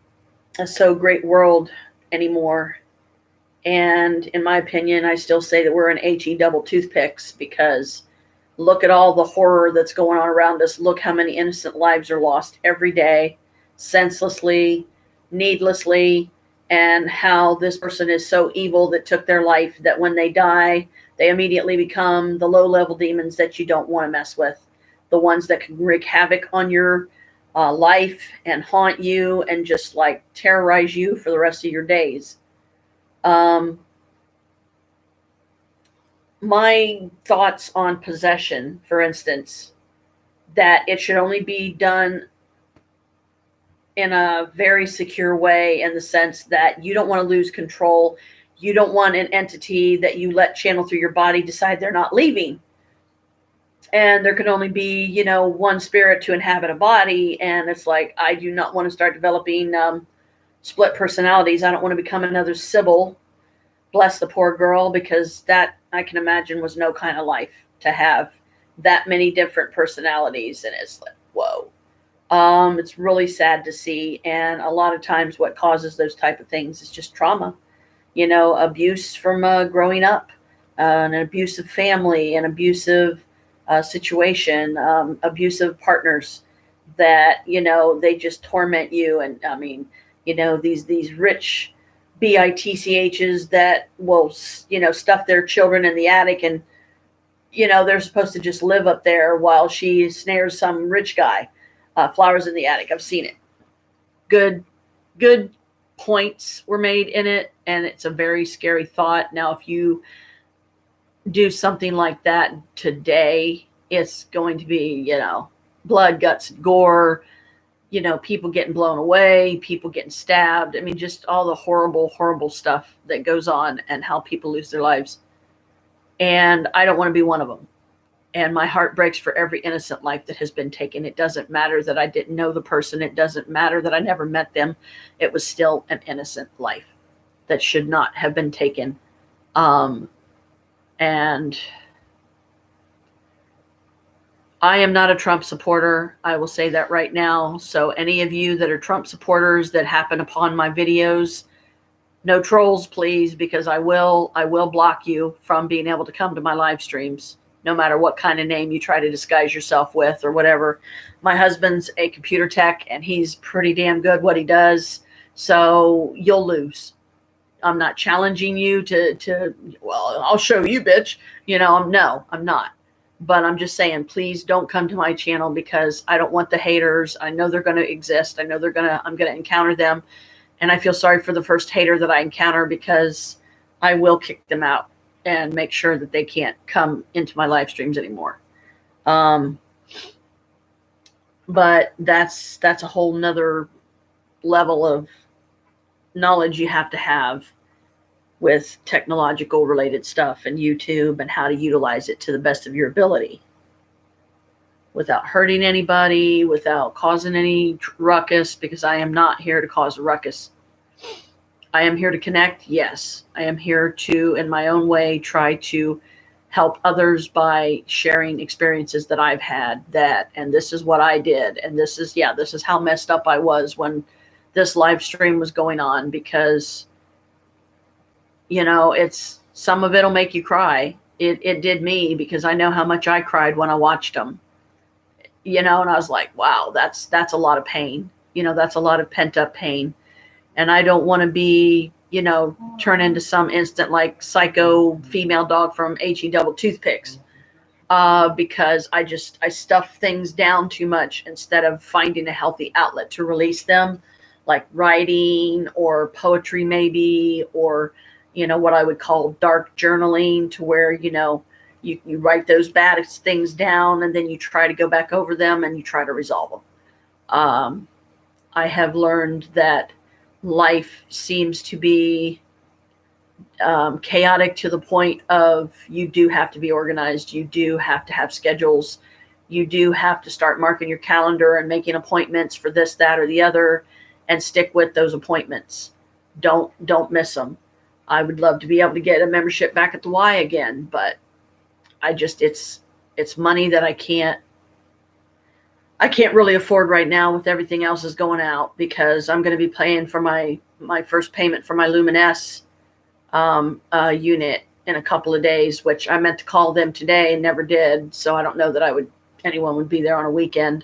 [SPEAKER 1] a so great world anymore. And in my opinion, I still say that we're in HE double toothpicks, because look at all the horror that's going on around us. Look how many innocent lives are lost every day, senselessly, needlessly, and how this person is so evil that took their life that when they die, they immediately become the low-level demons that you don't want to mess with, the ones that can wreak havoc on your life and haunt you and just like terrorize you for the rest of your days. My thoughts on possession, for instance, that it should only be done in a very secure way, in the sense that you don't want to lose control. You don't want an entity that you let channel through your body decide they're not leaving. And there can only be, one spirit to inhabit a body. And it's like, I do not want to start developing split personalities. I don't want to become another Sybil. Bless the poor girl, because that, I can imagine, was no kind of life to have that many different personalities. And it's like, whoa. It's really sad to see. And a lot of times what causes those type of things is just trauma, abuse from growing up, an abusive family, an abusive situation, abusive partners that, they just torment you. And I mean, these rich bitchs that will, stuff their children in the attic, and, they're supposed to just live up there while she snares some rich guy. Flowers in the Attic. I've seen it. Good points were made in it, and it's a very scary thought. Now, if you do something like that today, it's going to be, blood, guts, gore, people getting blown away, people getting stabbed. I mean, just all the horrible, horrible stuff that goes on, and how people lose their lives. And I don't want to be one of them. And my heart breaks for every innocent life that has been taken. It doesn't matter that I didn't know the person. It doesn't matter that I never met them. It was still an innocent life that should not have been taken. And I am not a Trump supporter. I will say that right now. So any of you that are Trump supporters that happen upon my videos, no trolls, please, because I will block you from being able to come to my live streams, no matter what kind of name you try to disguise yourself with or whatever. My husband's a computer tech, and he's pretty damn good what he does. So you'll lose. I'm not challenging you to well, I'll show you, bitch. No, I'm not. But I'm just saying, please don't come to my channel, because I don't want the haters. I know they're going to exist. I know I'm going to encounter them. And I feel sorry for the first hater that I encounter, because I will kick them out and make sure that they can't come into my live streams anymore. But that's a whole nother level of knowledge you have to have with technological related stuff and YouTube, and how to utilize it to the best of your ability without hurting anybody, without causing any ruckus, because I am not here to cause a ruckus. I am here to connect. Yes, I am here to, in my own way, try to help others by sharing experiences that I've had, and this is what I did. And this is how messed up I was when this live stream was going on, because, it's, some of it'll make you cry. It did me, because I know how much I cried when I watched them, and I was like, wow, that's a lot of pain. That's a lot of pent up pain. And I don't want to be, turn into some instant like psycho female dog from HE double toothpicks. Because I stuff things down too much instead of finding a healthy outlet to release them, like writing or poetry maybe, or, what I would call dark journaling, to where, you write those bad things down and then you try to go back over them and you try to resolve them. I have learned that life seems to be chaotic to the point of you do have to be organized. You do have to have schedules. You do have to start marking your calendar and making appointments for this, that, or the other, and stick with those appointments. Don't miss them. I would love to be able to get a membership back at the Y again, but it's money that I can't really afford right now with everything else is going out, because I'm going to be paying for my first payment for my Luminesce unit in a couple of days, which I meant to call them today and never did. So I don't know that anyone would be there on a weekend,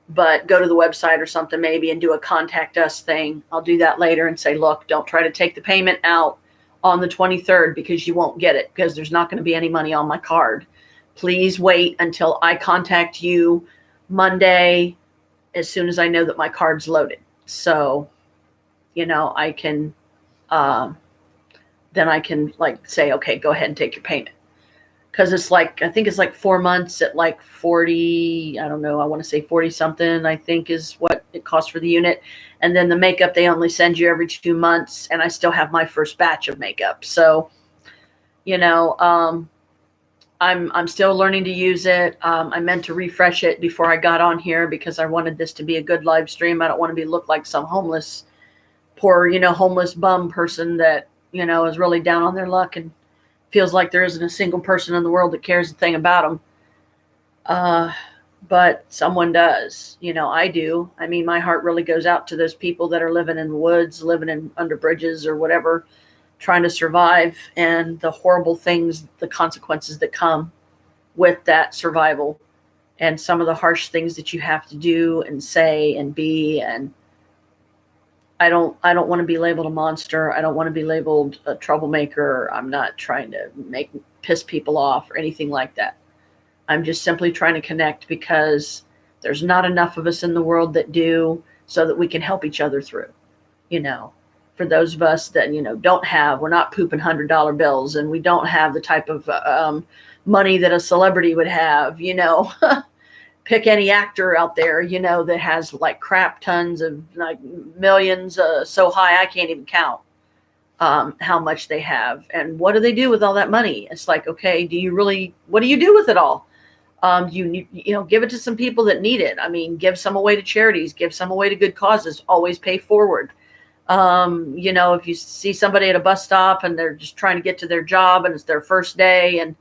[SPEAKER 1] but go to the website or something maybe and do a contact us thing. I'll do that later and say, look, don't try to take the payment out on the 23rd because you won't get it, because there's not going to be any money on my card. Please wait until I contact you Monday as soon as I know that my card's loaded. So, I can, then I can say, okay, go ahead and take your payment. Cause I think it's like 4 months at like 40, I don't know. I want to say 40 something, I think is what it costs for the unit. And then the makeup, they only send you every 2 months, and I still have my first batch of makeup. So, I'm still learning to use it. I meant to refresh it before I got on here because I wanted this to be a good live stream. I don't want to look like some homeless bum person that, is really down on their luck and feels like there isn't a single person in the world that cares a thing about them. But someone does, I do. I mean, my heart really goes out to those people that are living in the woods, living under bridges or whatever, trying to survive, and the horrible things, the consequences that come with that survival, and some of the harsh things that you have to do and say and be. And I don't want to be labeled a monster. I don't want to be labeled a troublemaker. I'm not trying to piss people off or anything like that. I'm just simply trying to connect, because there's not enough of us in the world that do, so that we can help each other through, for those of us that, we're not pooping $100 bills, and we don't have the type of money that a celebrity would have, pick any actor out there, that has like crap tons of like millions, so high I can't even count how much they have. And what do they do with all that money? It's like, okay, what do you do with it all? You give it to some people that need it. I mean, give some away to charities, give some away to good causes, always pay forward. If you see somebody at a bus stop and they're just trying to get to their job and it's their first day, and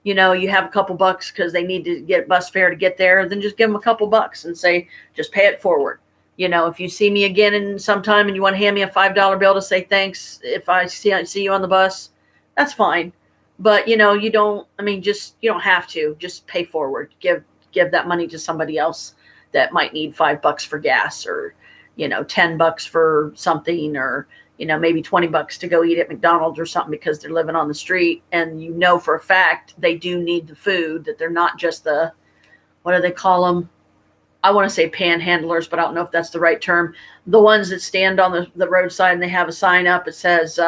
[SPEAKER 1] you have a couple bucks because they need to get bus fare to get there, then just give them a couple bucks and say, just pay it forward. If you see me again in sometime and you want to hand me a $5 bill to say thanks, if I see you on the bus, that's fine. But you don't have to. Just pay forward. Give that money to somebody else that might need $5 for gas, or $10 for something, or maybe $20 to go eat at McDonald's or something, because they're living on the street, and for a fact they do need the food, that they're not just what do they call them? I want to say panhandlers, but I don't know if that's the right term. The ones that stand on the roadside and they have a sign up. It says,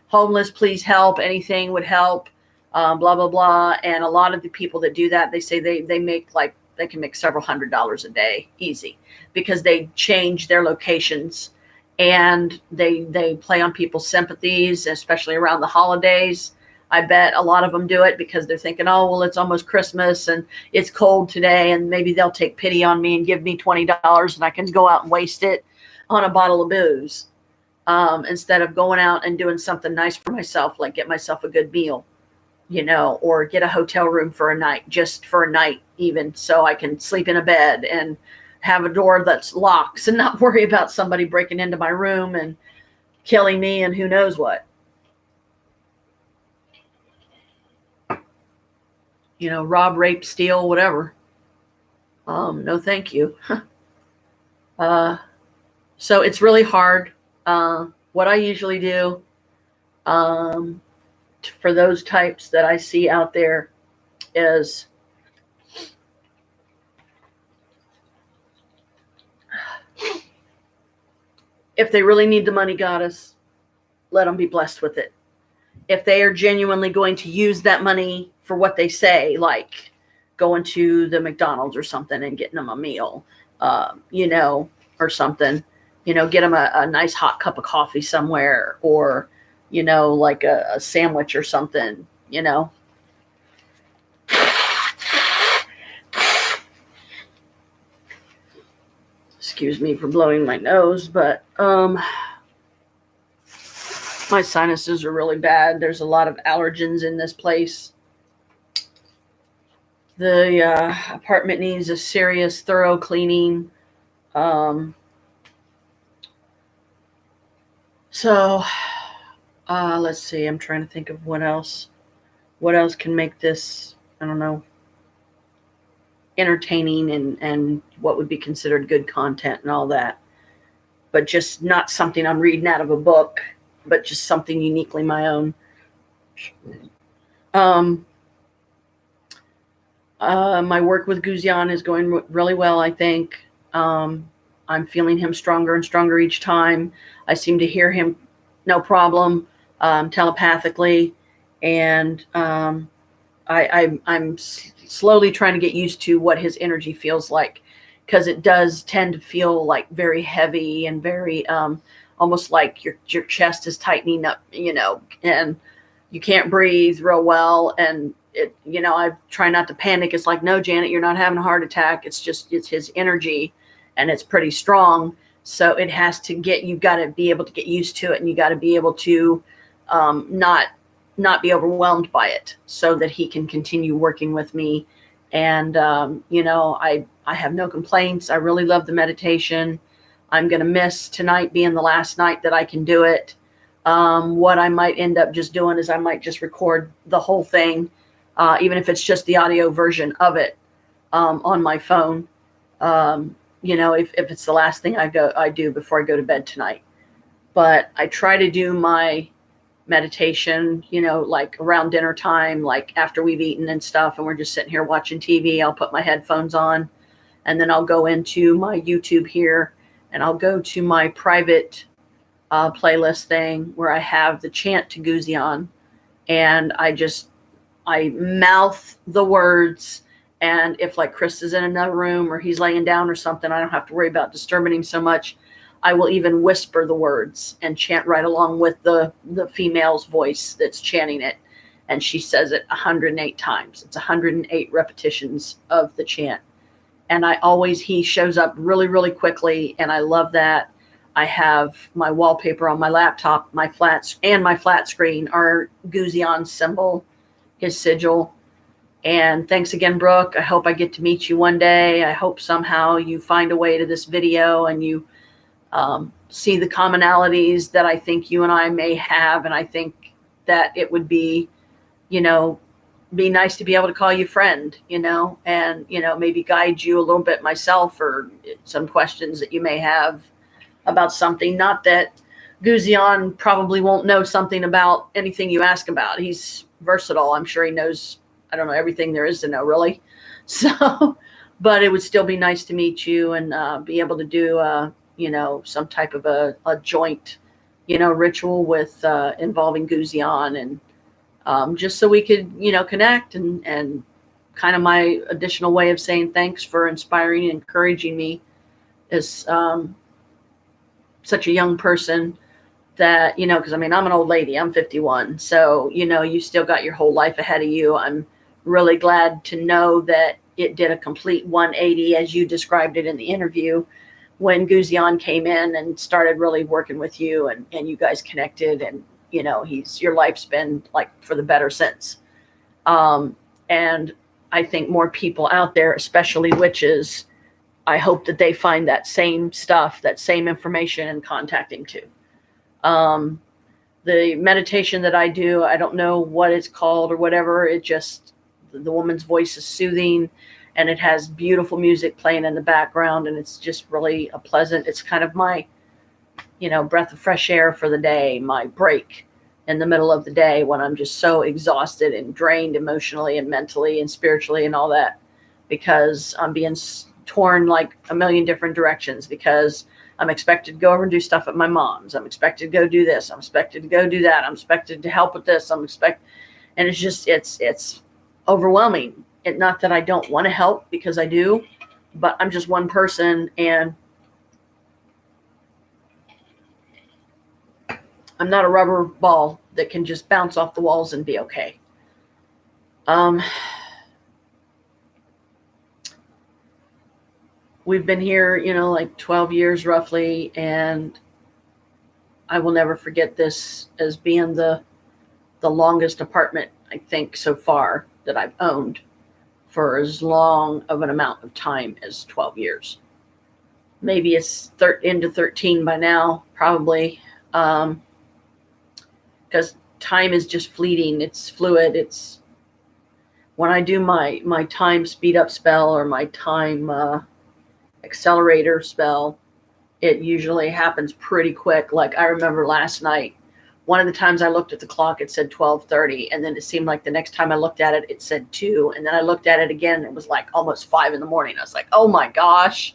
[SPEAKER 1] homeless, please help. Anything would help, blah, blah, blah. And a lot of the people that do that, they say they can make several $100s a day easy, because they change their locations and they play on people's sympathies, especially around the holidays. I bet a lot of them do it because they're thinking, oh, well, it's almost Christmas and it's cold today, and maybe they'll take pity on me and give me $20 and I can go out and waste it on a bottle of booze, instead of going out and doing something nice for myself, like get myself a good meal, or get a hotel room for a night, just for a night even, so I can sleep in a bed and have a door that's locks and not worry about somebody breaking into my room and killing me and who knows what. Rob, rape, steal, whatever. No, thank you. So it's really hard. What I usually do For those types that I see out there is if they really need the money, goddess, let them be blessed with it. If they are genuinely going to use that money for what they say, like going to the McDonald's or something and getting them a meal, or something, get them a nice hot cup of coffee somewhere, or, like a sandwich or something, Excuse me for blowing my nose, but my sinuses are really bad. There's a lot of allergens in this place. The apartment needs a serious, thorough cleaning. So let's see. I'm trying to think of what else can make this, I don't know, entertaining and what would be considered good content and all that. But just not something I'm reading out of a book, but just something uniquely my own. My work with Guzian is going really well, I think. I'm feeling him stronger and stronger each time. I seem to hear him no problem, telepathically. And I'm slowly trying to get used to what his energy feels like, because it does tend to feel like very heavy and very almost like your chest is tightening up, and you can't breathe real well. And I try not to panic. It's like, no, Janet, you're not having a heart attack. It's his energy, and it's pretty strong. So it has to you've got to be able to get used to it, and you got to be able to not be overwhelmed by it, so that he can continue working with me. And, I have no complaints. I really love the meditation. I'm going to miss tonight being the last night that I can do it. What I might end up just doing is I might just record the whole thing, even if it's just the audio version of it, on my phone. If it's the last thing I do before I go to bed tonight. But I try to do my meditation, like around dinner time, like after we've eaten and stuff, and we're just sitting here watching TV. I'll put my headphones on, and then I'll go into my YouTube here, and I'll go to my private playlist thing where I have the chant to Guzian, and I mouth the words. And if like Chris is in another room or he's laying down or something, I don't have to worry about disturbing him so much. I will even whisper the words and chant right along with the female's voice that's chanting it. And she says it 108 times. It's 108 repetitions of the chant. And he shows up really, really quickly. And I love that. I have my wallpaper on my laptop, my flat screen are Guzian's symbol, his sigil. And thanks again, Brooke. I hope I get to meet you one day. I hope somehow you find a way to this video and you see the commonalities that I think you and I may have. And I think that it would be, be nice to be able to call you friend, and, maybe guide you a little bit myself, or some questions that you may have about something. Not that Guzian probably won't know something about anything you ask about. He's versatile. I'm sure he knows, I don't know, everything there is to know, really. So, but it would still be nice to meet you and be able to do, some type of a joint, ritual with involving Guzian, and just so we could, connect and kind of my additional way of saying thanks for inspiring and encouraging me as such a young person that, because I'm an old lady, I'm 51. So, you still got your whole life ahead of you. I'm really glad to know that it did a complete 180, as you described it in the interview, when Guzian came in and started really working with you, and you guys connected, and, your life's been like for the better since. And I think more people out there, especially witches, I hope that they find that same stuff, that same information, and contact him too. The meditation that I do, I don't know what it's called or whatever. It just, the woman's voice is soothing, and it has beautiful music playing in the background. And it's just really a pleasant, it's kind of my, breath of fresh air for the day, my break in the middle of the day when I'm just so exhausted and drained emotionally and mentally and spiritually and all that, because I'm being torn like a million different directions, because I'm expected to go over and do stuff at my mom's. I'm expected to go do this. I'm expected to go do that. I'm expected to help with this. And it's just, it's overwhelming. Not that I don't want to help, because I do, but I'm just one person, and I'm not a rubber ball that can just bounce off the walls and be okay. We've been here, like 12 years roughly, and I will never forget this as being the longest apartment, I think, so far that I've owned for as long of an amount of time as 12 years. Maybe it's into 13 by now, probably, because time is just fleeting. It's fluid. It's when I do my time speed up spell or my time accelerator spell, it usually happens pretty quick. Like I remember last night, one of the times I looked at the clock, it said 12:30, and then it seemed like the next time I looked at it, it said 2, and then I looked at it again, and it was like almost 5 in the morning. I was like, oh my gosh,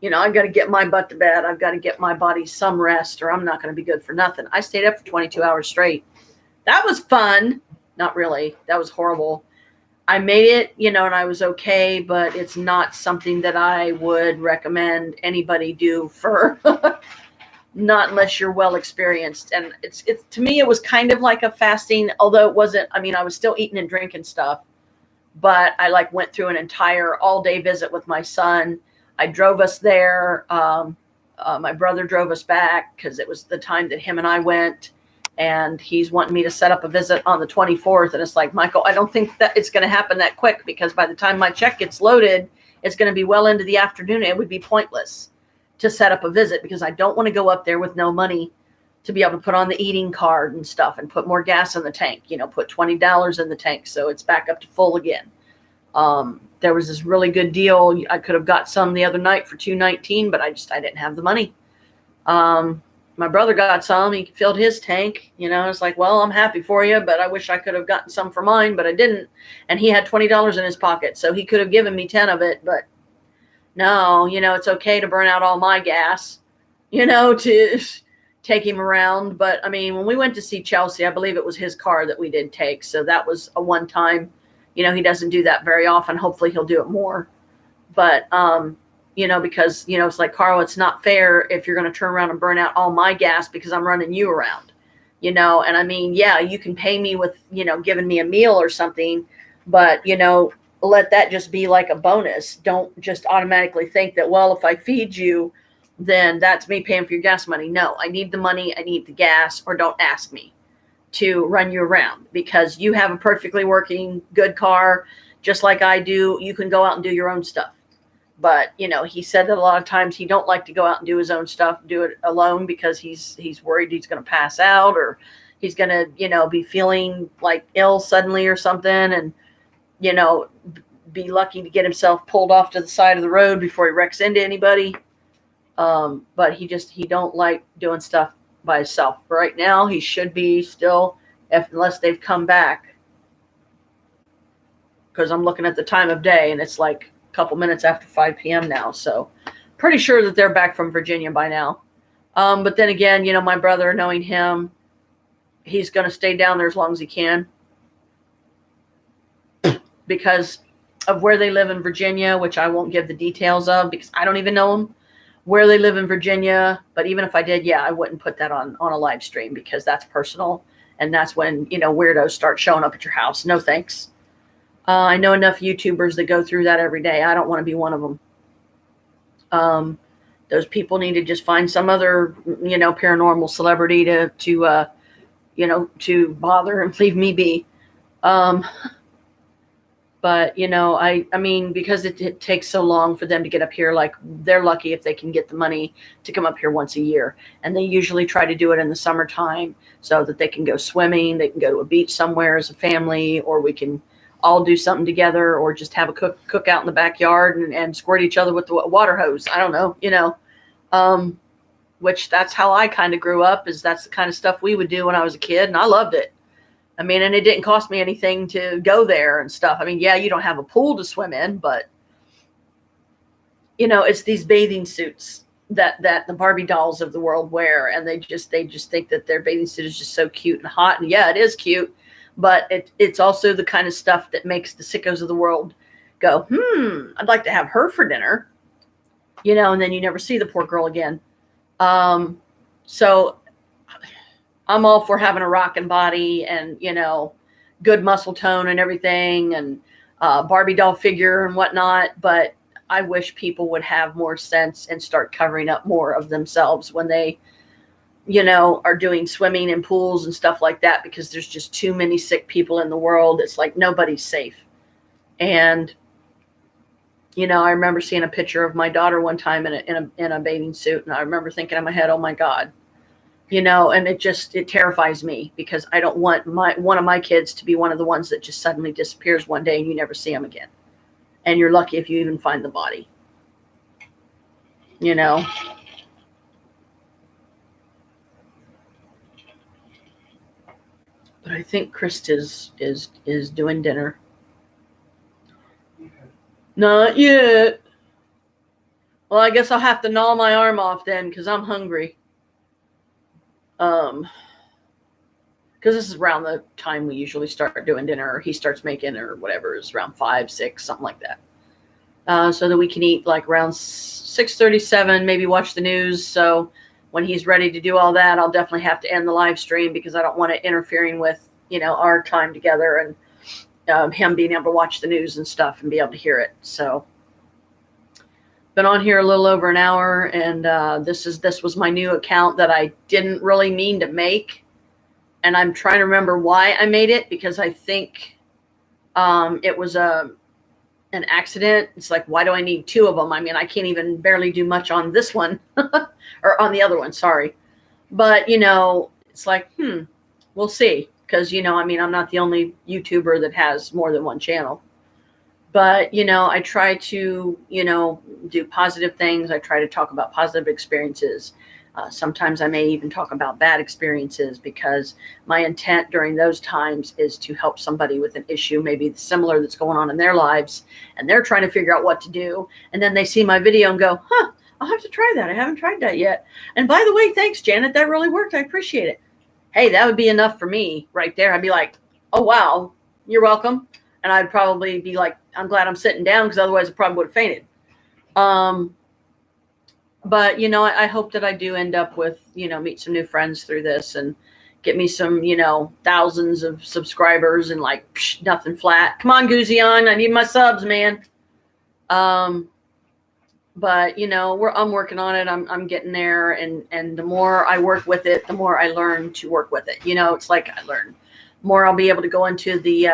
[SPEAKER 1] I've got to get my butt to bed. I've got to get my body some rest, or I'm not going to be good for nothing. I stayed up for 22 hours straight. That was fun. Not really. That was horrible. I made it, and I was okay, but it's not something that I would recommend anybody do for not unless you're well experienced. And it's to me, it was kind of like a fasting, although it wasn't. I mean, I was still eating and drinking stuff, but I went through an entire all day visit with my son. I drove us there. My brother drove us back because it was the time that him and I went, and he's wanting me to set up a visit on the 24th. And it's like, Michael, I don't think that it's going to happen that quick, because by the time my check gets loaded, it's going to be well into the afternoon. It would be pointless to set up a visit, because I don't want to go up there with no money to be able to put on the eating card and stuff and put more gas in the tank, put $20 in the tank so it's back up to full again. There was this really good deal. I could have got some the other night for $2.19, but I didn't have the money. My brother got some. He filled his tank. It's like, well, I'm happy for you, but I wish I could have gotten some for mine, but I didn't. And he had $20 in his pocket, so he could have given me 10 of it, but no, it's okay to burn out all my gas, to take him around. But I mean, when we went to see Chelsea, I believe it was his car that we did take. So that was a one time, he doesn't do that very often. Hopefully he'll do it more. But, because, it's like, Carl, it's not fair if you're going to turn around and burn out all my gas because I'm running you around, and I mean, yeah, you can pay me with, giving me a meal or something, but, let that just be like a bonus. Don't just automatically think that, well, if I feed you, then that's me paying for your gas money. No, I need the money. I need the gas, or don't ask me to run you around, because you have a perfectly working good car, just like I do. You can go out and do your own stuff. But, he said that a lot of times he don't like to go out and do his own stuff, do it alone, because he's worried he's going to pass out, or he's going to, be feeling like ill suddenly or something. And, be lucky to get himself pulled off to the side of the road before he wrecks into anybody. But he don't like doing stuff by himself. Right now, he should be still, unless they've come back, because I'm looking at the time of day and it's like a couple minutes after 5 p.m. now. So pretty sure that they're back from Virginia by now. But then again, my brother, knowing him, he's going to stay down there as long as he can, because of where they live in Virginia, which I won't give the details of because I don't even know them, where they live in Virginia. But even if I did, yeah, I wouldn't put that on a live stream, because that's personal. And that's when, weirdos start showing up at your house. No, thanks. I know enough YouTubers that go through that every day. I don't want to be one of them. Those people need to just find some other, paranormal celebrity to bother and leave me be. But, I mean, because it takes so long for them to get up here, like, they're lucky if they can get the money to come up here once a year. And they usually try to do it in the summertime so that they can go swimming. They can go to a beach somewhere as a family, or we can all do something together, or just have a cook out in the backyard and squirt each other with the water hose. I don't know, which that's how I kind of grew up, is that's the kind of stuff we would do when I was a kid, and I loved it. I mean, and it didn't cost me anything to go there and stuff. I mean, yeah, you don't have a pool to swim in, but it's these bathing suits that the Barbie dolls of the world wear, and they just think that their bathing suit is just so cute and hot. And yeah, it is cute, but it's also the kind of stuff that makes the sickos of the world go, I'd like to have her for dinner, and then you never see the poor girl again. So I'm all for having a rocking body and, good muscle tone and everything, and Barbie doll figure and whatnot. But I wish people would have more sense and start covering up more of themselves when they, are doing swimming in pools and stuff like that, because there's just too many sick people in the world. It's like nobody's safe. And, I remember seeing a picture of my daughter one time in a bathing suit, and I remember thinking in my head, oh my God, and it terrifies me, because I don't want one of my kids to be one of the ones that just suddenly disappears one day and you never see them again. And you're lucky if you even find the body, But I think Krista's is doing dinner. Not yet. Well, I guess I'll have to gnaw my arm off then, because I'm hungry. Because this is around the time we usually start doing dinner, or he starts making, or whatever, is around 5, 6, something like that. So that we can eat like around 6:37, maybe watch the news. So when he's ready to do all that, I'll definitely have to end the live stream, because I don't want it interfering with, our time together, and him being able to watch the news and stuff and be able to hear it. So been on here a little over an hour, and this was my new account that I didn't really mean to make. And I'm trying to remember why I made it, because I think it was an accident. It's like, why do I need 2 of them? I mean, I can't even barely do much on this one or on the other one. Sorry. But, it's like, we'll see. Because, I'm not the only YouTuber that has more than one channel. But, I try to, do positive things. I try to talk about positive experiences. Sometimes I may even talk about bad experiences, because my intent during those times is to help somebody with an issue, maybe similar, that's going on in their lives, and they're trying to figure out what to do. And then they see my video and go, I'll have to try that. I haven't tried that yet. And by the way, thanks, Janet. That really worked. I appreciate it. Hey, that would be enough for me right there. I'd be like, oh, wow, you're welcome. And I'd probably be like, I'm glad I'm sitting down, because otherwise I probably would have fainted. But, I hope that I do end up with, meet some new friends through this, and get me some, thousands of subscribers, and like nothing flat. Come on, Guzion. I need my subs, man. But, I'm working on it. I'm getting there. And the more I work with it, the more I learn to work with it. It's like I learn more. I'll be able to go into the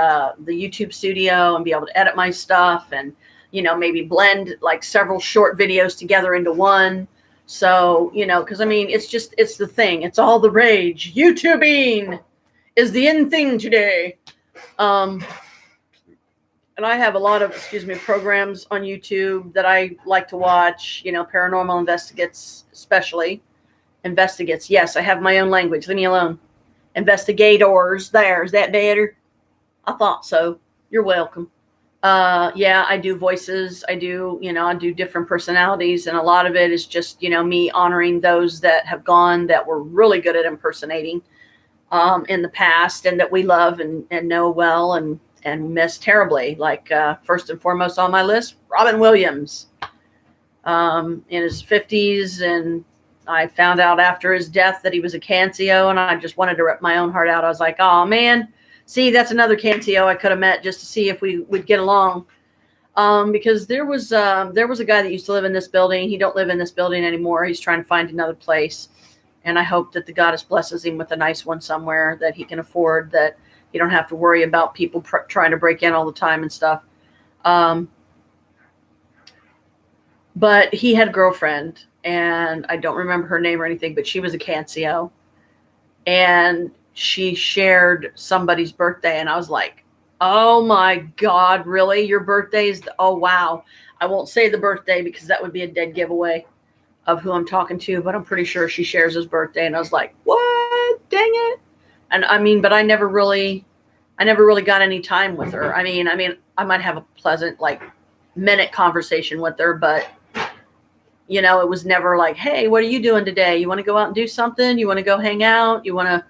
[SPEAKER 1] YouTube studio and be able to edit my stuff, and, maybe blend like several short videos together into one. So, because it's the thing. It's all the rage. YouTubing is the in thing today. And I have a lot of, programs on YouTube that I like to watch, Paranormal Investigates, especially. Investigates. Yes, I have my own language. Leave me alone. Investigators. There. Is that better? I thought so. You're welcome. Yeah, I do voices. I do, I do different personalities. And a lot of it is just, me honoring those that have gone, that were really good at impersonating in the past, and that we love and know well, and miss terribly. Like, first and foremost on my list, Robin Williams, in his 50s. And I found out after his death that he was a Cancio, and I just wanted to rip my own heart out. I was like, oh man, see, that's another Cancio I could have met just to see if we would get along. Because there was a guy that used to live in this building. He don't live in this building anymore. He's trying to find another place. And I hope that the goddess blesses him with a nice one somewhere that he can afford, that you don't have to worry about people trying to break in all the time and stuff. But he had a girlfriend, and I don't remember her name or anything, but she was a Cancio. And she shared somebody's birthday, and I was like, oh my God, really? Your birthday's, oh wow. I won't say the birthday, because that would be a dead giveaway. of who I'm talking to, but I'm pretty sure she shares his birthday. And I was like, what? Dang it. And I mean, but I never really got any time with her. I mean, I might have a pleasant like minute conversation with her, but you know, it was never like, hey, what are you doing today? You want to go out and do something? You want to go hang out? You want to,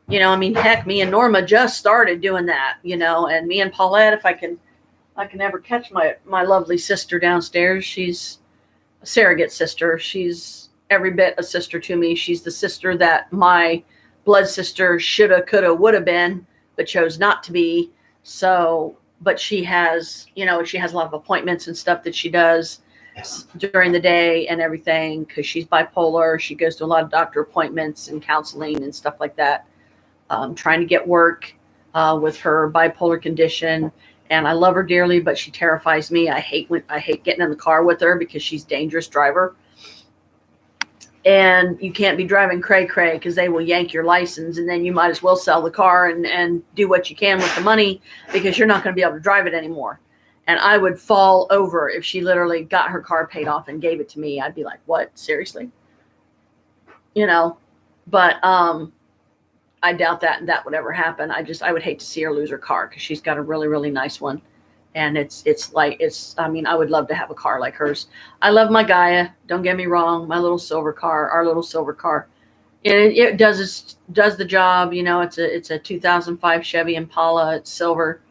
[SPEAKER 1] you know, I mean, heck, me and Norma just started doing that, you know, and me and Paulette, if I can ever catch my lovely sister downstairs. She's a surrogate sister. She's every bit a sister to me. She's the sister that my blood sister shoulda, coulda, woulda been, but chose not to be. So, but she has, you know, she has a lot of appointments and stuff that she does during the day and everything because she's bipolar. She goes to a lot of doctor appointments and counseling and stuff like that, trying to get work with her bipolar condition. And I love her dearly, but she terrifies me. I hate getting in the car with her because she's a dangerous driver. And you can't be driving cray because they will yank your license, and then you might as well sell the car and do what you can with the money because you're not going to be able to drive it anymore. And I would fall over if she literally got her car paid off and gave it to me. I'd be like, what? Seriously? You know, but I doubt that would ever happen. I would hate to see her lose her car because she's got a really, really nice one. And I mean, I would love to have a car like hers. I love my Gaia. Don't get me wrong. My little silver car, our little silver car. It does the job. You know, it's a 2005 Chevy Impala. It's silver.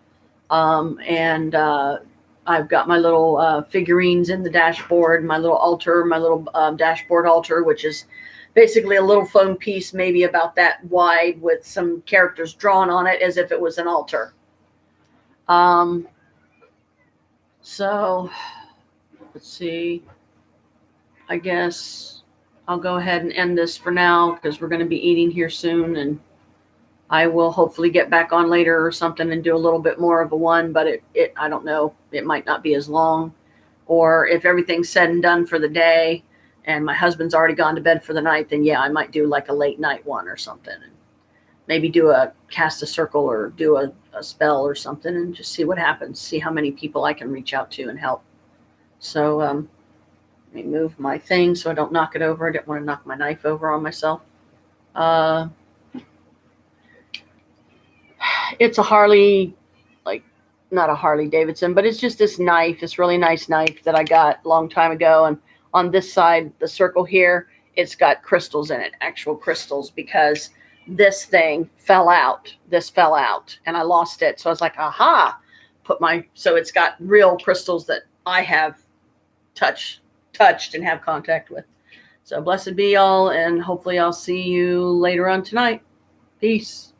[SPEAKER 1] And I've got my little figurines in the dashboard, my little altar, my little dashboard altar, which is basically a little foam piece, maybe about that wide with some characters drawn on it as if it was an altar. So let's see. I guess I'll go ahead and end this for now because we're going to be eating here soon, and I will hopefully get back on later or something and do a little bit more of a one, but I don't know. It might not be as long, or if everything's said and done for the day and my husband's already gone to bed for the night, then yeah, I might do like a late night one or something, and maybe cast a circle or do a spell or something and just see what happens, see how many people I can reach out to and help. So let me move my thing so I don't knock it over. I didn't want to knock my knife over on myself. It's a Harley, like not a Harley Davidson, but it's just this knife, this really nice knife that I got a long time ago. And on this side, the circle here, it's got crystals in it, actual crystals, because this thing fell out. This fell out and I lost it. So I was like, aha, so it's got real crystals that I have touched and have contact with. So blessed be y'all, and hopefully I'll see you later on tonight. Peace.